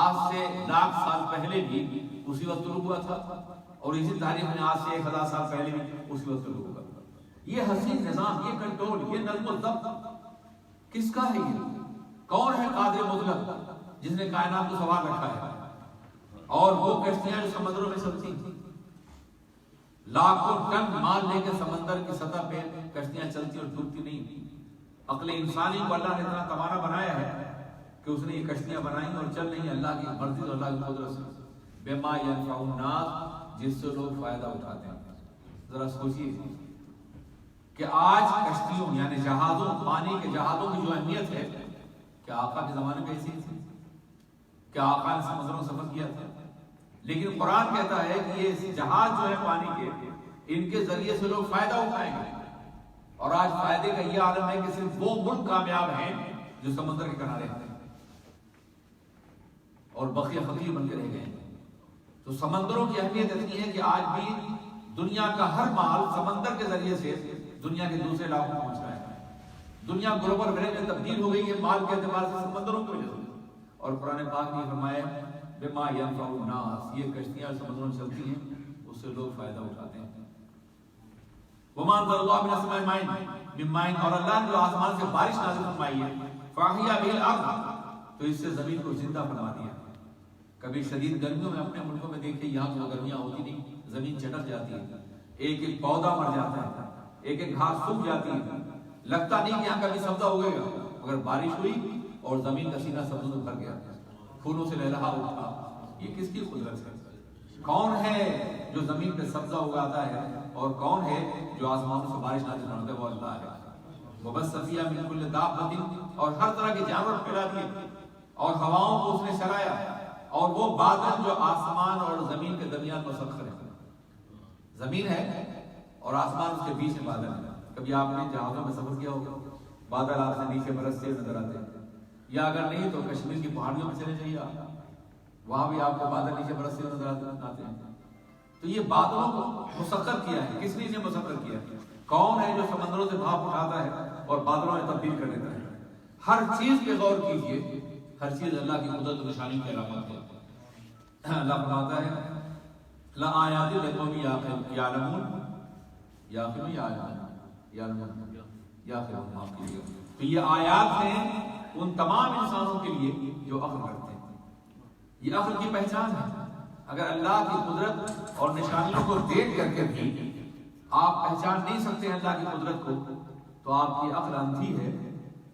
آج سے لاکھ سال پہلے بھی اسی وقت طلوع ہوا تھا، اور اسی تاریخ میں آج سے 1000 سال پہلے بھی اسی وقت طلوع ہوگا. یہ حسین نظام، یہ کنٹرول، یہ نظم و ضبط کس کا ہے؟ یہ کون ہے قادر مطلق جس نے کائنات کو سنبھال رکھا ہے؟ اور وہ کشتیاں جو سمندروں میں چلتی ہیں، لاکھوں ٹن مال لے کے سمندر کی سطح پہ کشتیاں چلتی اور ڈوبتی نہیں. عقل انسانی کو اللہ نے اتنا توانا بنایا ہے کہ اس نے یہ کشتیاں بنائی اور چل رہی ہیں اللہ کی مرضی اور اللہ کی قدرت سے. بما ينفع الناس، جس سے لوگ فائدہ اٹھاتے ہیں. ذرا سوچیے کہ آج کشتیوں یعنی جہازوں، پانی کے جہازوں کی جو اہمیت ہے، کیا آقا کے زمانے میں ایسی تھی؟ کیا آقا نے سمندروں سفر کیا تھا؟ لیکن قرآن کہتا ہے کہ یہ جہاز جو ہے پانی کے، ان کے ذریعے سے لوگ فائدہ اٹھائیں گے. اور آج فائدے کا یہ عالم ہے کہ صرف وہ ملک کامیاب ہیں جو سمندر کے کنارے ہیں، اور بقیہ فقیر بن کے رہ گئے ہیں. تو سمندروں کی اہمیت اتنی ہے کہ آج بھی دنیا کا ہر مال سمندر کے ذریعے سے دنیا کے دوسرے علاقوں میں پہنچ رہا ہے. دنیا گلوبل ولیج میں تبدیل ہو گئی ہے مال کے اعتبار سے سمندروں کی وجہ سے. اور قرآن پاک نے فرمایا بما ينفع الناس، یہ کشتیاں سمندروں میں چلتی ہیں، اس سے لوگ فائدہ اٹھاتے ہیں. وما انزل الله من السماء من ماء، اور اللہ نے جو آسمان سے بارش نازل فرمائی ہے، فاحیا به الارض، تو اس سے زمین کو زندہ بنا دیا. کبھی شدید گرمیوں میں اپنے ملکوں میں دیکھیں، یہاں جو گرمیاں ہوتی نہیں، زمین چٹک جاتی ہے، ایک ایک پودا مر جاتا ہے. ایک ایک گھاس سوکھ جاتی ہے، لگتا نہیں کہ یہاں کبھی سبزہ اگے گا، مگر بارش ہوئی اور زمین کا سینہ سبزوں سے بھر گیا، پھولوں سے لہلہا اٹھا۔ یہ کس کی قدرت ہے؟ کون ہے جو زمین پہ سبزہ اگاتا ہے اور کون ہے جو آسمانوں سے بارش نازل کرتا ہے؟ وہ اللہ ہے۔ وَبَثَّ فِيهَا مِن كُلِّ دَابَّةٍ، اور ہر طرح کے جانور پھیلا دیے، اور ہواؤں کو اس نے چلایا، اور وہ بادل جو آسمان اور زمین کے درمیان مسخر ہے۔ زمین ہے اور آسمان اس کے بیچ میں بادل ہے۔ کبھی آپ نے جہازوں میں سفر کیا ہوگا، بادل آپ سے نیچے برستے نظر آتے ہیں، یا اگر نہیں تو کشمیر کی پہاڑیوں میں چلے جائیے آپ، وہاں بھی آپ کو بادل نیچے برستے نظر آتے ہیں۔ تو یہ بادلوں کو مسخر کیا ہے، کس نے مسخر کیا ہے؟ کون ہے جو سمندروں سے بھاپ اٹھاتا ہے اور بادلوں میں تبدیل کر دیتا ہے؟ ہر چیز پہ غور کیجئے، ہر چیز اللہ کی قدرت و نشانی کی علامت ہے۔ اللہ فرماتا ہے لَآيَاتٍ لِقَوْمٍ يَعْلَمُونَ، معاف کیجیے۔ تو یہ آیات ہیں ان تمام انسانوں کے لیے جو عقل رکھتے ہیں۔ یہ عقل کی پہچان ہے۔ اگر اللہ کی قدرت اور نشانیوں کو دیکھ کر کے بھی آپ پہچان نہیں سکتے ہیں اللہ کی قدرت کو، تو آپ کی عقل اندھی ہے،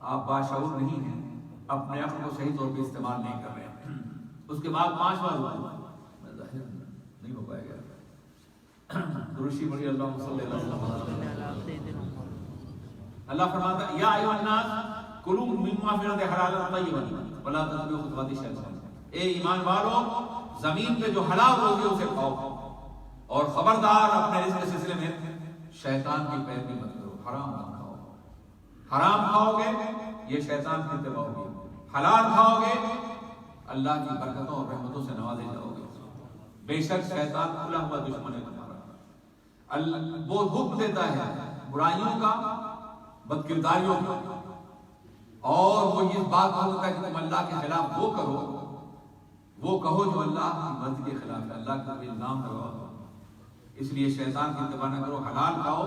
آپ باشعور نہیں ہیں، اپنے عقل کو صحیح طور پہ استعمال نہیں کر رہے ہیں۔ اس کے بعد 5 بار ہوا، نہیں ہو پائے گا، درشی بڑی اللہ صلی اللہ علیہ وسلم۔ اللہ فرماتا ہے یا ایھا الناس کلوا مما فی الارض حلالا طیبا ولا تتبعوا خطوات الشیطان، اے ایمان والو زمین پہ جو حلال روزی اسے کھاؤ، اور خبردار اپنے رزق کے سلسلے میں شیطان کی پیروی مت کرو، حرام مت کھاؤ۔ حرام کھاؤ گے یہ شیطان کی اتباع ہوگی، حلال کھاؤ گے اللہ کی برکتوں اور رحمتوں سے نوازے جاؤ گے۔ بے شک شیطان کھلا ہوا دشمن ہے تمہارا، وہ حکم دیتا ہے برائیوں کا، بد کرداریوں کا، اور وہ یہ بات ہوتا ہے کہ تم اللہ کے خلاف وہ کرو، وہ کہو جو اللہ کی مرضی کے خلاف ہے، اللہ کا کوئی الزام لگاؤ۔ اس لیے شیطان کی اتباع نہ کرو، حلال کھاؤ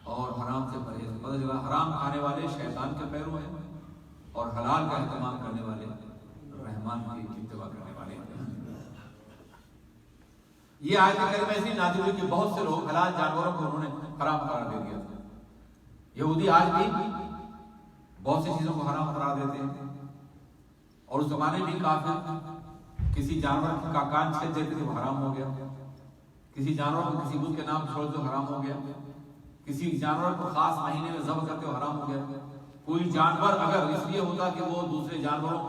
اور حرام سے پرہیز۔ پتہ چلا حرام کھانے والے شیطان کے پیرو ہیں اور حلال کا اہتمام کرنے والے رحمان کی اتباع کرنے والے ہیں۔ یہ آیت کریمہ ایسی نازل ہوئی کہ بہت سے لوگ حلال جانوروں کو انہوں نے حرام قرار دے دیا تھا۔ یہودی آج بھی بہت سی چیزوں کو حرام قرار دیتے ہیں، اور اس زمانے بھی کافر کسی جانور کا کان چھید دیتے تھے وہ حرام ہو گیا، کسی جانور کو کسی بت کے نام چھوڑ دو حرام ہو گیا، کسی جانور کو خاص مہینے میں ذبح کرتے ہو حرام ہو گیا۔ کوئی جانور اگر اس لیے ہوتا کہ وہ دوسرے جانوروں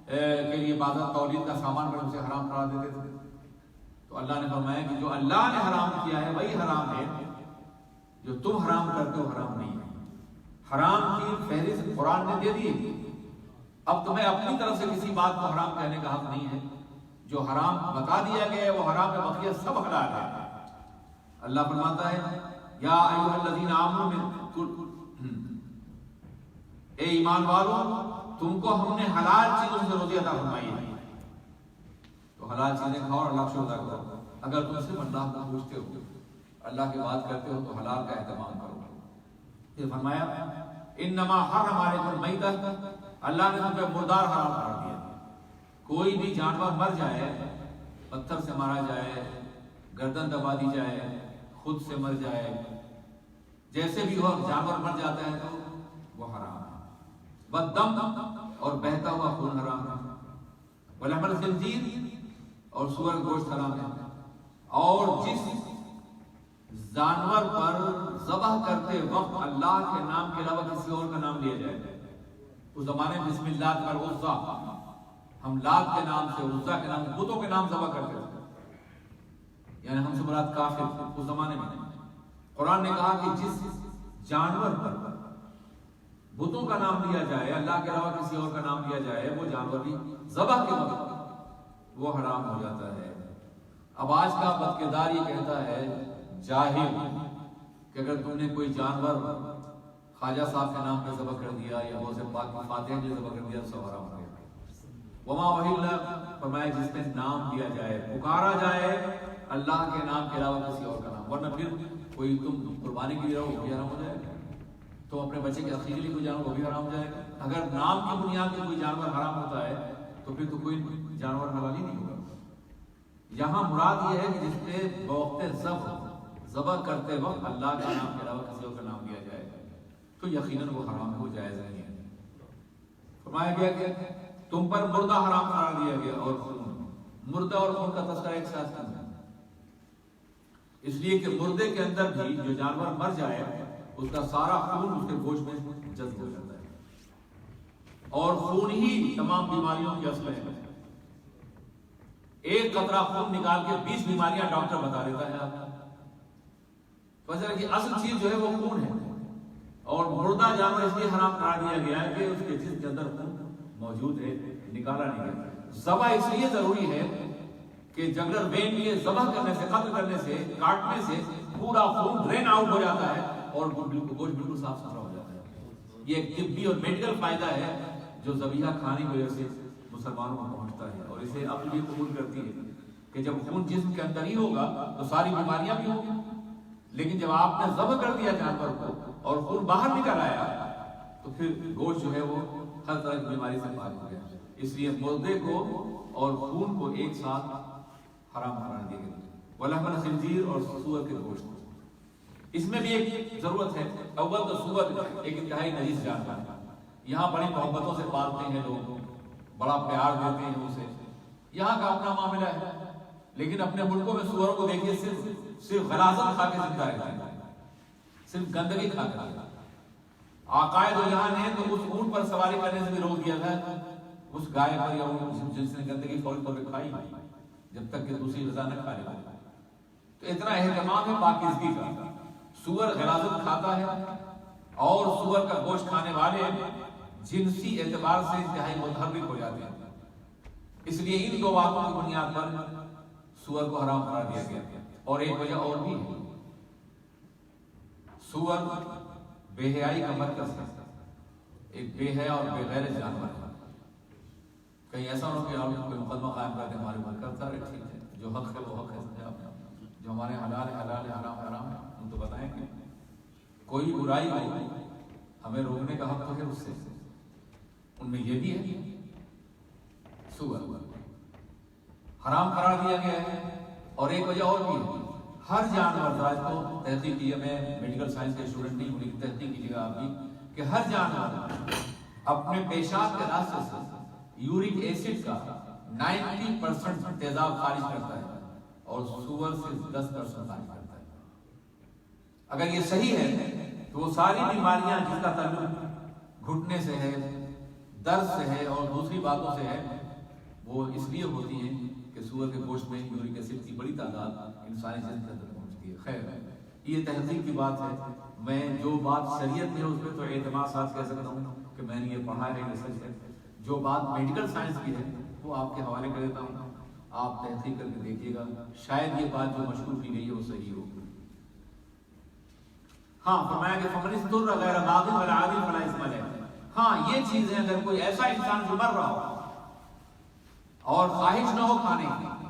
کے لیے بازار تولید کا سامان بنے اسے حرام قرار دیتے تھے۔ تو اللہ نے فرمایا کہ جو اللہ نے حرام کیا ہے وہی حرام ہے، جو تم حرام کرتے ہو حرام نہیں ہے۔ حرام کی فہرست قرآن نے دے دی، اب تمہیں اپنی طرف سے کسی بات کو حرام کہنے کا حق نہیں ہے۔ جو حرام بتا دیا گیا ہے وہ حرام ہے، بقیہ سب حلال ہے۔ اللہ فرماتا ہے یا ایھا الذین آمنوا، اے ایمان والو تم کو ہم نے حلال چیزوں سے روزی عطا فرمائی ہے، تو حلال چیزیں کھاؤ اور اللہ کا شکر ادا کرو۔ اگر تم صرف اللہ کو پوچھتے ہو، اللہ کی بات کرتے ہو، تو حلال کا اہتمام کرو۔ یہ فرمایا انما حرم علیکم المیتۃ، اللہ نے تم پہ مردار حرام قرار دیا۔ کوئی بھی جانور مر جائے، پتھر سے مارا جائے، گردن دبا دی جائے، خود سے مر جائے، جیسے بھی ہو جانور مر جاتا ہے تو وہ حرام ہے۔ والدم، اور بہتا ہوا خون حرام ہے۔ ولحم الخنزیر، اور سور گوشت حرام ہے۔ اور جس جانور پر ذبح کرتے وقت اللہ کے نام کے علاوہ کسی اور کا نام لیا جائے، اس زمانے میں بسم اللہ والعزیٰ، ہم لات کے نام سے، عزیٰ کے نام سے، بتوں کے نام ذبح کرتے تھے، یعنی ہم سے مراد کافر اس زمانے میں۔ قرآن نے کہا کہ جس جانور پر بتوں کا نام لیا جائے، اللہ کے علاوہ کسی اور کا نام لیا جائے، وہ جانور بھی ذبح کے وقت وہ حرام ہو جاتا ہے۔ اب آج کا بدکردار یہ کہتا ہے جاہل کہ اگر تم نے کوئی جانور خواجہ صاحب کے نام پہ ذبح کر دیا یا غوث پاک کی فاتحہ کے ذبح کر دیا تو سب حرام ہو گیا۔ وما اہل، فرمایا جس میں نام دیا جائے، پکارا جائے اللہ کے نام کے علاوہ کسی اور کا نام، ورنہ پھر کوئی تم قربانی کے لیے رہو وہ بھی حرام ہو جائے گا، تو اپنے بچے کے عقیقے کے لیے کوئی جانور وہ بھی حرام ہو جائے گا۔ اگر نام کی بنیاد پہ کوئی جانور حرام ہوتا ہے تو پھر تو کوئی جانور حلال ہی نہیں ہوگا۔ یہاں مراد یہ ہے کہ جس پہ بوقت ذبح کرتے وقت اللہ کا نام کے علاوہ کسی اور کا نام لیا جائے تو یقیناً وہ حرام ہو جائز نہیں ہے۔ فرمایا گیا کہ تم پر مردہ حرام قرار دیا گیا اور خون، مردہ اور خون کا تذکرہ ایک ساتھ کرنا، اس لیے کہ مردے کے اندر بھی جو جانور مر جائے اس کا سارا خون اس کے گوشت میں جذب ہو جاتا ہے، اور خون ہی تمام بیماریوں کی اصل ہے۔ ایک قطرہ خون نکال کے 20 بیماریاں ڈاکٹر بتا دیتا ہے آپ کو، کہ اصل چیز جو ہے وہ خون ہے، اور مردہ جانور اس لیے حرام قرار دیا گیا ہے کہ اس کے جسم کے اندر خون موجود ہے، نکالا نہیں گیا۔ ذبح اس لیے ضروری ہے کہ جنگل وین کے ذبح کرنے سے، قتل کرنے سے، کاٹنے سے پورا خون ڈرین آؤٹ ہو جاتا ہے اور گوشت بالکل صاف ستھرا ہو جاتا ہے۔ یہ ایک طبی اور میڈیکل فائدہ ہے جو ذبیحہ کھانے کی وجہ سے مسلمانوں کو پہنچتا ہے، اور اسے عقل بھی قبول کرتی ہے کہ جب خون جسم کے اندر ہی ہوگا تو ساری بیماریاں بھی ہوں گی، لیکن جب آپ نے ذبح کر دیا جانور کو اور خون باہر نکل آیا تو پھر گوشت جو ہے وہ ہر طرح کی بیماری سے پاک ہو گیا۔ اس لیے مردے کو اور خون کو ایک ساتھ حرام قرار دیا گیا۔ ولحم الخنزیر اور سور کے گوشت، اس میں بھی ایک ضرورت ہے۔ اول تو سور ایک انتہائی نجیس جانور ہے، یہاں بڑی محبتوں سے پالتے ہیں لوگ، بڑا پیار دیتے ہیں اسے، یہاں کا اپنا معاملہ ہے، لیکن اپنے ملکوں میں سوروں کو دیکھیے صرف غلاظت کھا کے زندہ رہتے ہیں، صرف گندگی کھا کر۔ آقائے دو جہان ہیں تو اس اونٹ پر سواری کرنے سے بھی روک دیا تھا، اس گائے پر یا جس نے گندگی فوری طور پہ کھائی جب تک کہ دوسری غذا نہ کھا لے۔ تو اتنا اہتمام ہے پاکیزگی کا۔ سور غلاظت کھاتا ہے، اور سور کا گوشت کھانے والے جنسی اعتبار سے انتہائی متحرک ہو جاتے ہیں، اس لیے ان دو باتوں کی بنیاد پر سور کو حرام قرار دیا گیا۔ اور ایک وجہ اور بھی ہے، سور بے حیائی کا مرکز ہے، ایک بے حیا اور بے غیرت جانور ہے۔ کہیں ایسا نہ ہو کہ آپ کوئی مقدمہ قائم کر کے ہمارے اوپر کرتا رہے، ٹھیک ہے، جو حق ہے وہ حق ہے، جو ہمارے حلال ہے حلال ہے، حرام ہے حرام ہے، ہم تو بتائیں کہ کوئی برائی ہو ہمیں روکنے کا حق تو ہے اس سے، ان میں یہ بھی ہے۔ سور حرام قرار دیا گیا ہے، اور ایک وجہ اور بھی ہے، ہر جانور، ذات کو تحقیق کی ہے، میں میڈیکل سائنس کے اسٹوڈنٹ نہیں ہوں لیکن تحقیق کیجیے گا آپ بھی کہ ہر جانور اپنے پیشاب کے راستے سے یورک ایسڈ کا 90% تیزاب خارج کرتا ہے، اور سور سے 10% خارج کرتا ہے۔ اگر یہ صحیح ہے تو وہ ساری بیماریاں جس کا تعلق گھٹنے سے ہے، درد سے ہے اور دوسری باتوں سے ہے، وہ اس لیے ہوتی ہیں کہ سور کے گوشت میں یورک ایسڈ کی بڑی تعداد انسانی جسم کے اندر پہنچتی ہے۔ خیر، یہ تحقیق کی بات ہے، میں جو بات شریعت میں ہے اس پہ تو اعتماد ساتھ کہہ سکتا ہوں کہ میں نے یہ پڑھا ہے، ریسرچ ہے۔ جو بات میڈیکل سائنس کی ہے وہ آپ کے حوالے کر دیتا ہوں، آپ تحقیق کر کے دیکھیے گا، شاید یہ بات جو مشہور کی گئی ہے وہ صحیح ہو۔ ہاں، فرمایا کہ فمن اضطر غیر باغ ولا عاد فلا اثم علیہ۔ ہاں، یہ چیزیں اگر کوئی ایسا انسان جو مر رہا ہو اور خواہش نہ ہو کھانے کی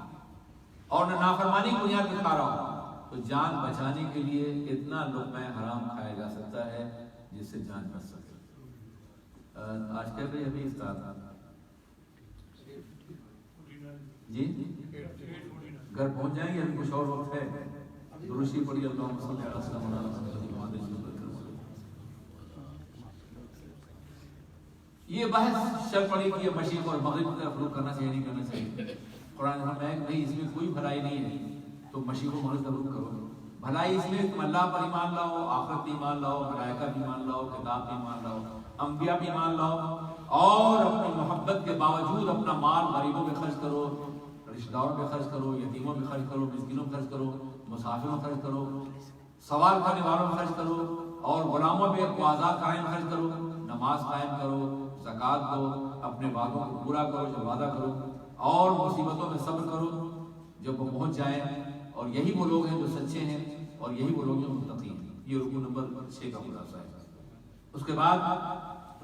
اور نہ نافرمانی کی بنیاد پہ کھا رہا ہو، تو جان بچانے کے لیے اتنا لقمہ حرام کھایا جا سکتا ہے جس سے جان بچ سکے۔ آج کل بھی ابھی استاد جی گھر پہنچ جائیں گے، ابھی کچھ اور وقت ہے، درشی پڑھی اللہم صلی اللہ علیہ وسلم۔ یہ بحث چل پڑی کہ یہ مشرق اور مغرب کی طرف رخ کرنا چاہیے نہیں کرنا چاہیے۔ قرآن میں ہے کہ نہیں، اس میں کوئی بھلائی نہیں ہے تو مشرق و مغرب کا رخ کرو۔ بھلائی اس میں تم اللہ پر ایمان لاؤ، آخرت پر ایمان لاؤ، ملائکہ پر ایمان لاؤ، کتاب پر ایمان لاؤ، انبیاء پر ایمان لاؤ، اور اپنی محبت کے باوجود اپنا مال غریبوں پہ خرچ کرو، رشتہ داروں پہ خرچ کرو، یتیموں پہ خرچ کرو، مسکینوں پہ خرچ کرو، مسافروں پہ خرچ کرو، سوال کرنے والوں پہ خرچ کرو، اور غلاموں پہ آزاد کرائم خرچ کرو، نماز قائم کرو، زکوٰۃ دو، اپنے وعدوں کو پورا کرو جو وعدہ کرو، اور مصیبتوں میں صبر کرو جب وہ پہنچ جائیں، اور یہی وہ لوگ ہیں جو سچے ہیں، اور یہی وہ لوگ جو متقی ہیں۔ یہ رکن نمبر 6 کا خلاصہ ہے۔ اس کے بعد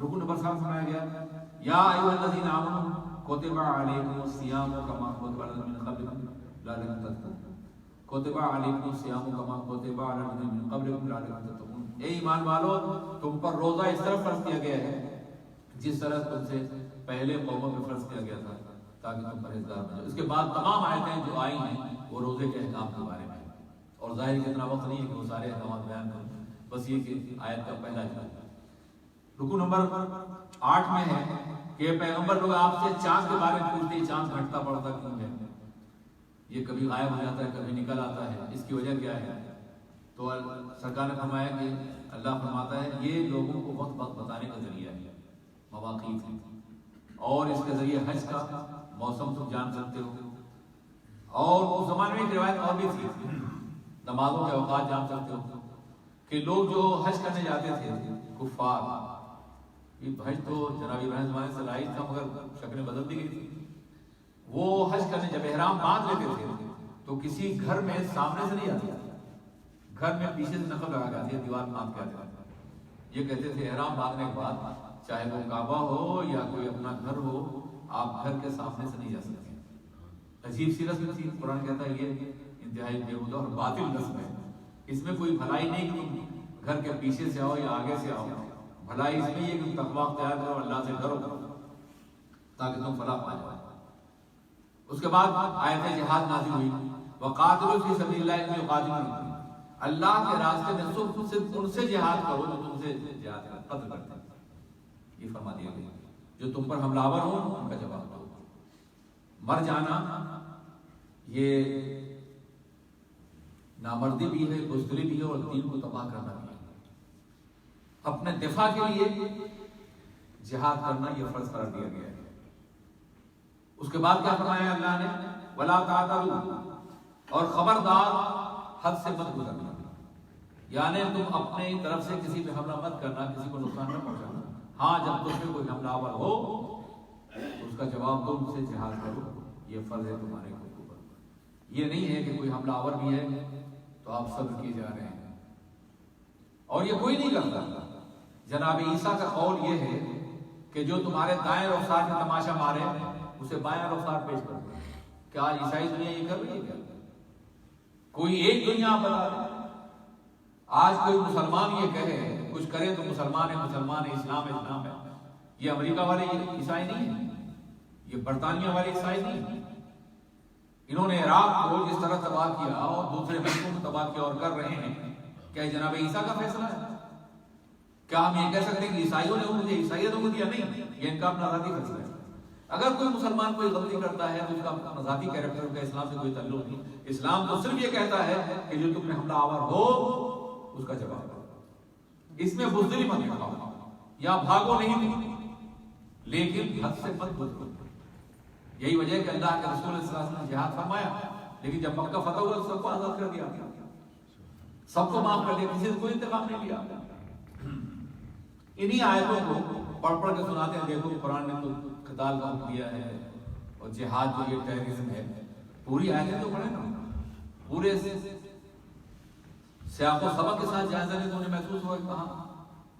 رکن نمبر 7 سنایا گیا، یا ایھا الذین آمنوا کتب علیکم الصیام کما کتب علی الذین من قبلکم لعلکم تتقون۔ کتب علیکم الصیام کما کتب علی الذین من قبلکم لعلکم تتقون۔ اے ایمان والو، تم پر روزہ اس طرح فرض کیا گیا ہے جس طرح تم سے پہلے قوموں پہ فرض کیا گیا تھا تاکہ تم پرہیزگار بن جاؤ۔ اس کے بعد تمام آیتیں جو آئی ہیں وہ روزے کے احکام کے بارے میں، اور ظاہر کتنا وقت نہیں ہے کہ وہ سارے احکامات بیان کریں، بس یہ کہ آیت کا پہلا جملہ رکو نمبر 8 میں ہے کہ پیغمبر لوگ آپ سے چاند کے بارے میں پوچھتے ہیں، چاند گھٹتا بڑھتا کیوں ہے؟ یہ کبھی غائب ہو جاتا ہے، کبھی نکل آتا ہے، اس کی وجہ کیا ہے؟ تو سرکار نے فرمایا کہ اللہ فرماتا ہے یہ لوگوں کو وقت بتانے کا ذریعہ ہے، مواقیت ہے، اور اس کے ذریعے حج کا موسم تم جان سکتے ہو، اور اس زمانے میں ایک روایت اور بھی تھی، نمازوں کے اوقات جان سکتے ہو کہ لوگ جو حج کرنے جاتے تھے کفار، یہ حج تو جناب ابراہیم زمانے سے لائق تھا مگر شکلیں بدل دی گئی تھی، وہ حج کرنے جب احرام باندھ لیتے تھے تو کسی گھر میں سامنے سے نہیں آتے، گھر میں پیچھے سے نقل لگا جاتی ہے، دیوار باندھ کے آتے تھے، یہ کہتے تھے احرام باندھنے کے بعد چاہے وہ کعبہ ہو یا کوئی اپنا گھر ہو، آپ گھر کے سامنے سے نہیں جا سکتے۔ عجیب سی رسم تھی، قرآن کہتا ہے یہ انتہائی بےہودہ اور باطل رسم ہے، اس میں کوئی بھلائی نہیں کہ تم گھر کے پیچھے سے آؤ یا آگے سے آؤ، بھلائی اس میں یہ کہ تقویٰ اختیار کرو، اللہ سے ڈرو تاکہ تم فلاح پا جاؤ۔ اس کے بعد آیت جہاد نازل ہوئی، وقاتلوا فی سبیل اللہ ان یقاتلوکم، اللہ کے راستے میں صرف ان سے جہاد کرو جو تم سے جہاد قتل کرتے ہیں، یہ فرما دیا گیا، جو تم پر حملہ آور ہو ان کا جواب دو۔ مر جانا یہ نامردی بھی ہے، بزدلی بھی ہے، اور دین کو تباہ کرنا بھی ہے۔ اپنے دفاع کے لیے جہاد کرنا یہ فرض قرار دیا گیا ہے۔ اس کے بعد کیا فرمایا اللہ نے؟ وَلَا تَعْتَدُوا، اور خبردار حد سے مت گزرنا، یعنی تم اپنے طرف سے کسی پہ حملہ مت کرنا، کسی کو نقصان نہ پہنچانا، ہاں جب تم پہ کوئی حملہ آور ہو اس کا جواب دو، ان سے جہاد کرو، یہ فرض ہے تمہارے اوپر۔ یہ نہیں ہے کہ کوئی حملہ آور بھی ہے تو آپ صبر کیے جا رہے ہیں، اور یہ کوئی نہیں کرتا۔ جناب عیسیٰ کا قول یہ ہے کہ جو تمہارے دائیں رخسار میں تماشا مارے اسے بائیں رخسار پیش کر دو۔ کیا آج عیسائی دنیا یہ کر رہی ہے کیا؟ کوئی ایک دنیا بتا رہے؟ آج کوئی مسلمان یہ کہے کچھ کرے تو مسلمان ہے، مسلمان ہے، اسلام ہے، اسلام ہے۔ یہ امریکہ والے عیسائی نہیں ہیں، یہ برطانیہ والے عیسائی نہیں ہیں۔ انہوں نے عراق کو جس طرح تباہ کیا اور دوسرے ملکوں کو تباہ کیا اور کر رہے ہیں، کیا جناب عیسیٰ کا فیصلہ ہے؟ کیا ہم یہ کہہ سکتے ہیں کہ عیسائیوں نے مجھے عیسائیت کو دیا؟ نہیں، یہ ان کا اپنا ذاتی فیصلہ ہے۔ اگر کوئی مسلمان کوئی غلطی کرتا ہے تو اس کا اپنا ذاتی کیریکٹر کا اسلام سے کوئی تعلق نہیں۔ اسلام تو صرف یہ کہتا ہے کہ جو تم نے حملہ آور ہو اس کا جواب دو، اس میں بزدلی مت دکھاؤ یا بھاگو نہیں، لیکن حد سے مت گزرو۔ یہی وجہ ہے کہ اللہ کے رسول صلی اللہ علیہ وسلم نے جہاد فرمایا، لیکن جب مکہ فتح ہوا تو سب کو آزاد کر دیا، سب کو معاف کر دیا، کسی سے کوئی انتقام نہیں لیا۔ انہی آیتوں کو پڑھ پڑھ کے سناتے ہیں، دیکھو قرآن نے تو قتال کا حکم دیا ہے، اور جہاد جو یہ ٹیررزم ہے، پوری آیتیں تو پڑھیں نا، پورے سیاق و سبق کے ساتھ جائزہ لیں تو انہیں محسوس ہوا کہاں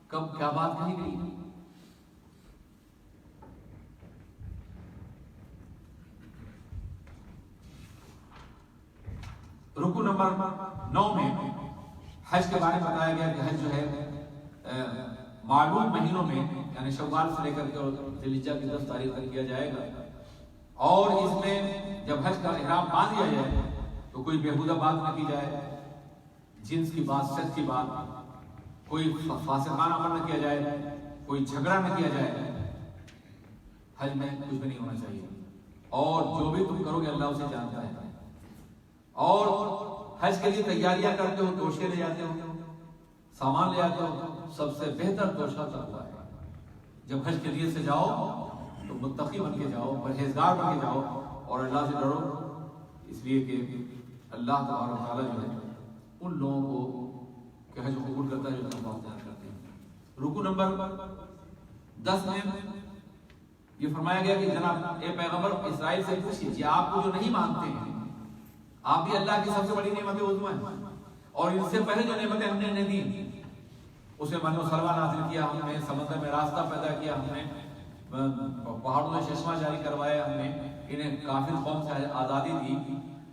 کب کیا بات کہی گئی۔ رکو نمبر 9 میں حج کے بارے میں بتایا گیا کہ حج جو ہے معلوم مہینوں میں یعنی شوال سے لے کر کے ذی الحجہ کی 10 تاریخ تک کیا جائے گا، اور اس میں جب حج کا احرام باندھ لیا جائے تو کوئی بےہودہ بات نہ کی جائے، جنس کی بات، شک کی بات، کوئی فاسقانہ عمل نہ کیا جائے، کوئی جھگڑا نہ کیا جائے، حج میں کچھ بھی نہیں ہونا چاہیے، اور جو بھی تم کرو گے اللہ اسے جانتا ہے۔ اور حج کے لیے تیاریاں کرتے ہو، توشے لے جاتے ہو، سامان لے جاتے ہو، سب سے بہتر توشہ تقویٰ ہے۔ جب حج کے لیے سے جاؤ تو متقی بن کے جاؤ، پرہیزگار بن کے جاؤ، اور اللہ سے ڈرو، اس لیے کہ اللہ تبارک و تعالیٰ جو ہے ان لوگوں کو کہ حج قبول کرتا ہے جو تقویٰ اختیار کرتے ہیں۔ رکو نمبر 10 میں یہ فرمایا گیا کہ جناب اے پیغمبر اسرائیل سے پوچھیے کہ آپ کو جو نہیں مانتے ہیں، آپ بھی اللہ کی سب سے بڑی نعمتیں عظمیٰ ہیں، اور ان سے پہلے جو نعمتیں ہم نے دی اسے من و سلوہ نازل کیا، ہم نے سمندر میں راستہ پیدا کیا، ہم نے پہاڑوں میں چشمہ جاری کروایا، ہم نے انہیں کافر قوم سے آزادی دی،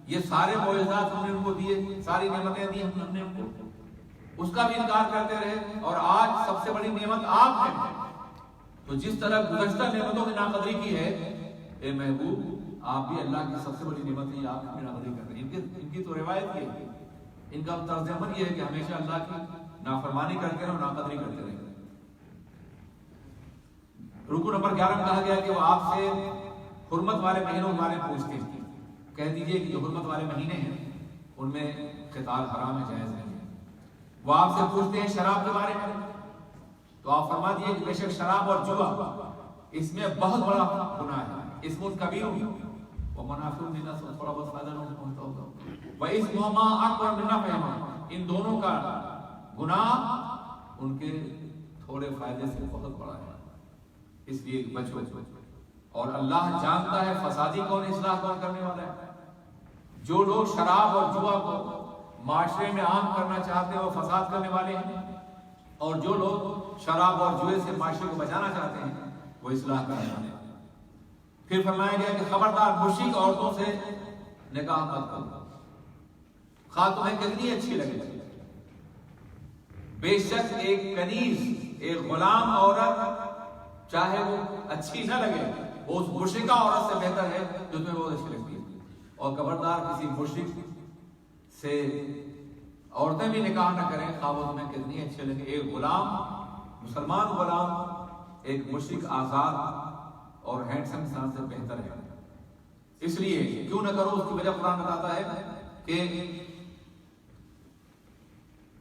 یہ سارے معجزات ہم نے ان کو دیے، ساری نعمتیں دی ہم نے ان کو، اس کا بھی انکار کرتے رہے، اور آج سب سے بڑی نعمت آپ ہیں۔ تو جس طرح گزشتہ نعمتوں کی ناقدری کی ہے، اے محبوب آپ بھی اللہ کی سب سے بڑی نعمت ہے، آپ کی ناقدری کر رہے ہیں۔ ان کی تو روایت یہ ہے ان کا طرز عمل یہ ہے کہ ہمیشہ اللہ کی نافرمانی کرتے رہے اور ناقدری کرتے رہے. رکو نمبر 11 میں کہا گیا کہ وہ آپ سے حرمت والے مہینوں کے بارے میں پوچھتے ہیں. کہہ دیجئے کہ جو حرمت والے مہینے ہیں ان میں قتال حرام ہے، جائز نہیں ہے. وہ آپ سے پوچھتے ہیں شراب کے بارے میں، تو آپ فرما دیجئے کہ بے شک شراب اور جوا اس میں بہت بڑا گناہ ہے. اسم کبیر و منافع للناس، تھوڑا بہت فائدہ نہ پہنچتا ہوگا. وَإِثْمُهُمَا أَكْبَرُ مِنْ نَفْعِهِمَا، ان دونوں کا گناہ ان کے تھوڑے فائدے سے بہت بڑا ہے، اس لیے بچو. اور اللہ جانتا ہے فسادی کون، اصلاح کون کرنے والا ہے. جو لوگ شراب اور جوا کو معاشرے میں عام کرنا چاہتے ہیں وہ فساد کرنے والے ہیں، اور جو لوگ شراب اور جوے سے معاشرے کو بچانا چاہتے ہیں وہ اصلاح کرنے والے ہیں. پھر فرمایا گیا کہ خبردار مشرک عورتوں سے نکاح مت کرو، خواہ تمہیں کتنی اچھی لگے. بے شک ایک کنیز، ایک غلام عورت چاہے وہ اچھی نہ لگے، وہ اس مشرکہ عورت سے بہتر ہے جو تمہیں بہت اچھی لگتی ہے. اور خبردار کسی مشرک سے عورتیں بھی نکاح نہ کریں خواہ وہ تمہیں کتنی اچھے لگے. ایک غلام، مسلمان غلام ایک مشرک آزاد اور ہینڈسم انسان سے بہتر ہے. اس لیے کیوں نہ کرو، اس کی وجہ قرآن بتاتا ہے کہ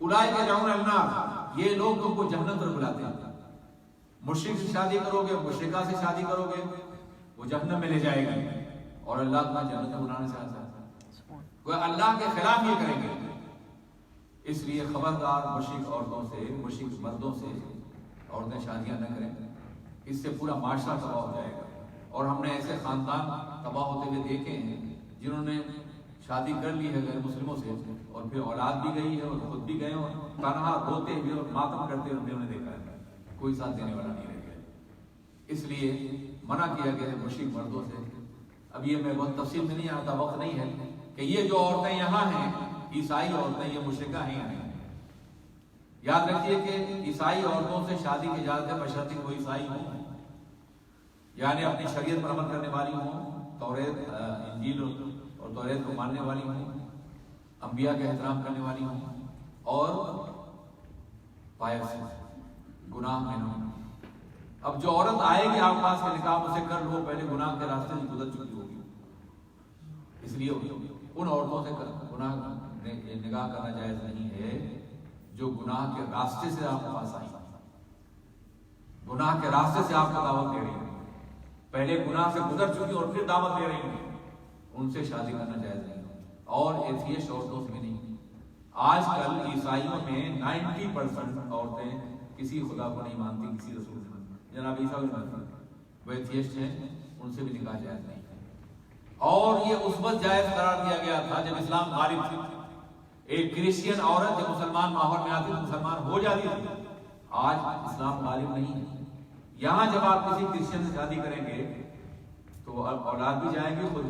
اولئک یدعون النار، یہ لوگ تم کو جہنم پر بلاتے ہیں. مشرک سے شادی کرو گے، مشرکہ سے شادی کرو گے، وہ جہنم میں لے جائے گی، اور اللہ تمہیں جنت میں بلانا چاہتا ہے. وہ اللہ کے خلاف یہ کریں گے. اس لیے خبردار مشرک عورتوں سے، مشرک مردوں سے عورتیں شادیاں نہ کریں، اس سے پورا معاشرہ تباہ ہو جائے گا. اور ہم نے ایسے خاندان تباہ ہوتے ہوئے دیکھے ہیں جنہوں نے شادی کر لی ہے غیر مسلموں سے، اور پھر اولاد بھی گئی ہے اور خود بھی گئے اور تنہا روتے ہوئے اور ماتم کرتے ہوئے انہوں نے دیکھا ہے، کوئی ساتھ دینے والا نہیں رہ گیا. اس لیے منع کیا گیا ہے مشرک مردوں سے. اب یہ میں بہت تفصیل میں نہیں آتا، وقت نہیں ہے کہ یہ جو عورتیں یہاں ہیں عیسائی عورتیں، یہ مشرکہ ہیں یا نہیں. یاد رکھیے کہ عیسائی عورتوں سے شادی کی اجازت ہے بشرطے وہ عیسائی ہوں، یعنی اپنی شریعت پر عمل کرنے والی ہوں، توریت انجیل اور توریت کو ماننے والی ہوں، انبیاء کا احترام کرنے والی ہوں، اور پائس گناہ میں نہ ہوں. اب جو عورت آئے گی آپ پاس کے نکاح اسے کر لو، پہلے گناہ کے راستے سے گزر چکی ہوگی. اس لیے ان عورتوں سے گناہ نکاح کرنا جائز نہیں ہے جو گناہ کے راستے سے آپ کے پاس آئی، گناہ کے راستے سے آپ کو دعوت دے رہی ہیں، پہلے گناہ سے گزر چکی اور پھر دعوت دے رہی ہیں، ان سے شادی کرنا جائز نہیں. اور ایتھیسٹ عورتوں سے بھی نہیں. آج کل عیسائیوں میں 90% عورتیں کسی خدا کو نہیں مانتی، کسی رسول کو نہیں مانتی. جناب عیسیٰ بھی مانتی، وہ ایتھیسٹ ہیں، ان سے بھی نکاح جائز نہیں. اور یہ اس وقت جائز قرار دیا گیا تھا جب اسلام غالب تھی. ایک کرسچین عورت جب مسلمان ماحول میں آتی تو مسلمان ہو جاتی تھی. آج اسلام غالب نہیں ہے. یہاں جب آپ کسی کرسچین سے شادی کریں گے تو اولاد بھی جائیں گے، خود بھی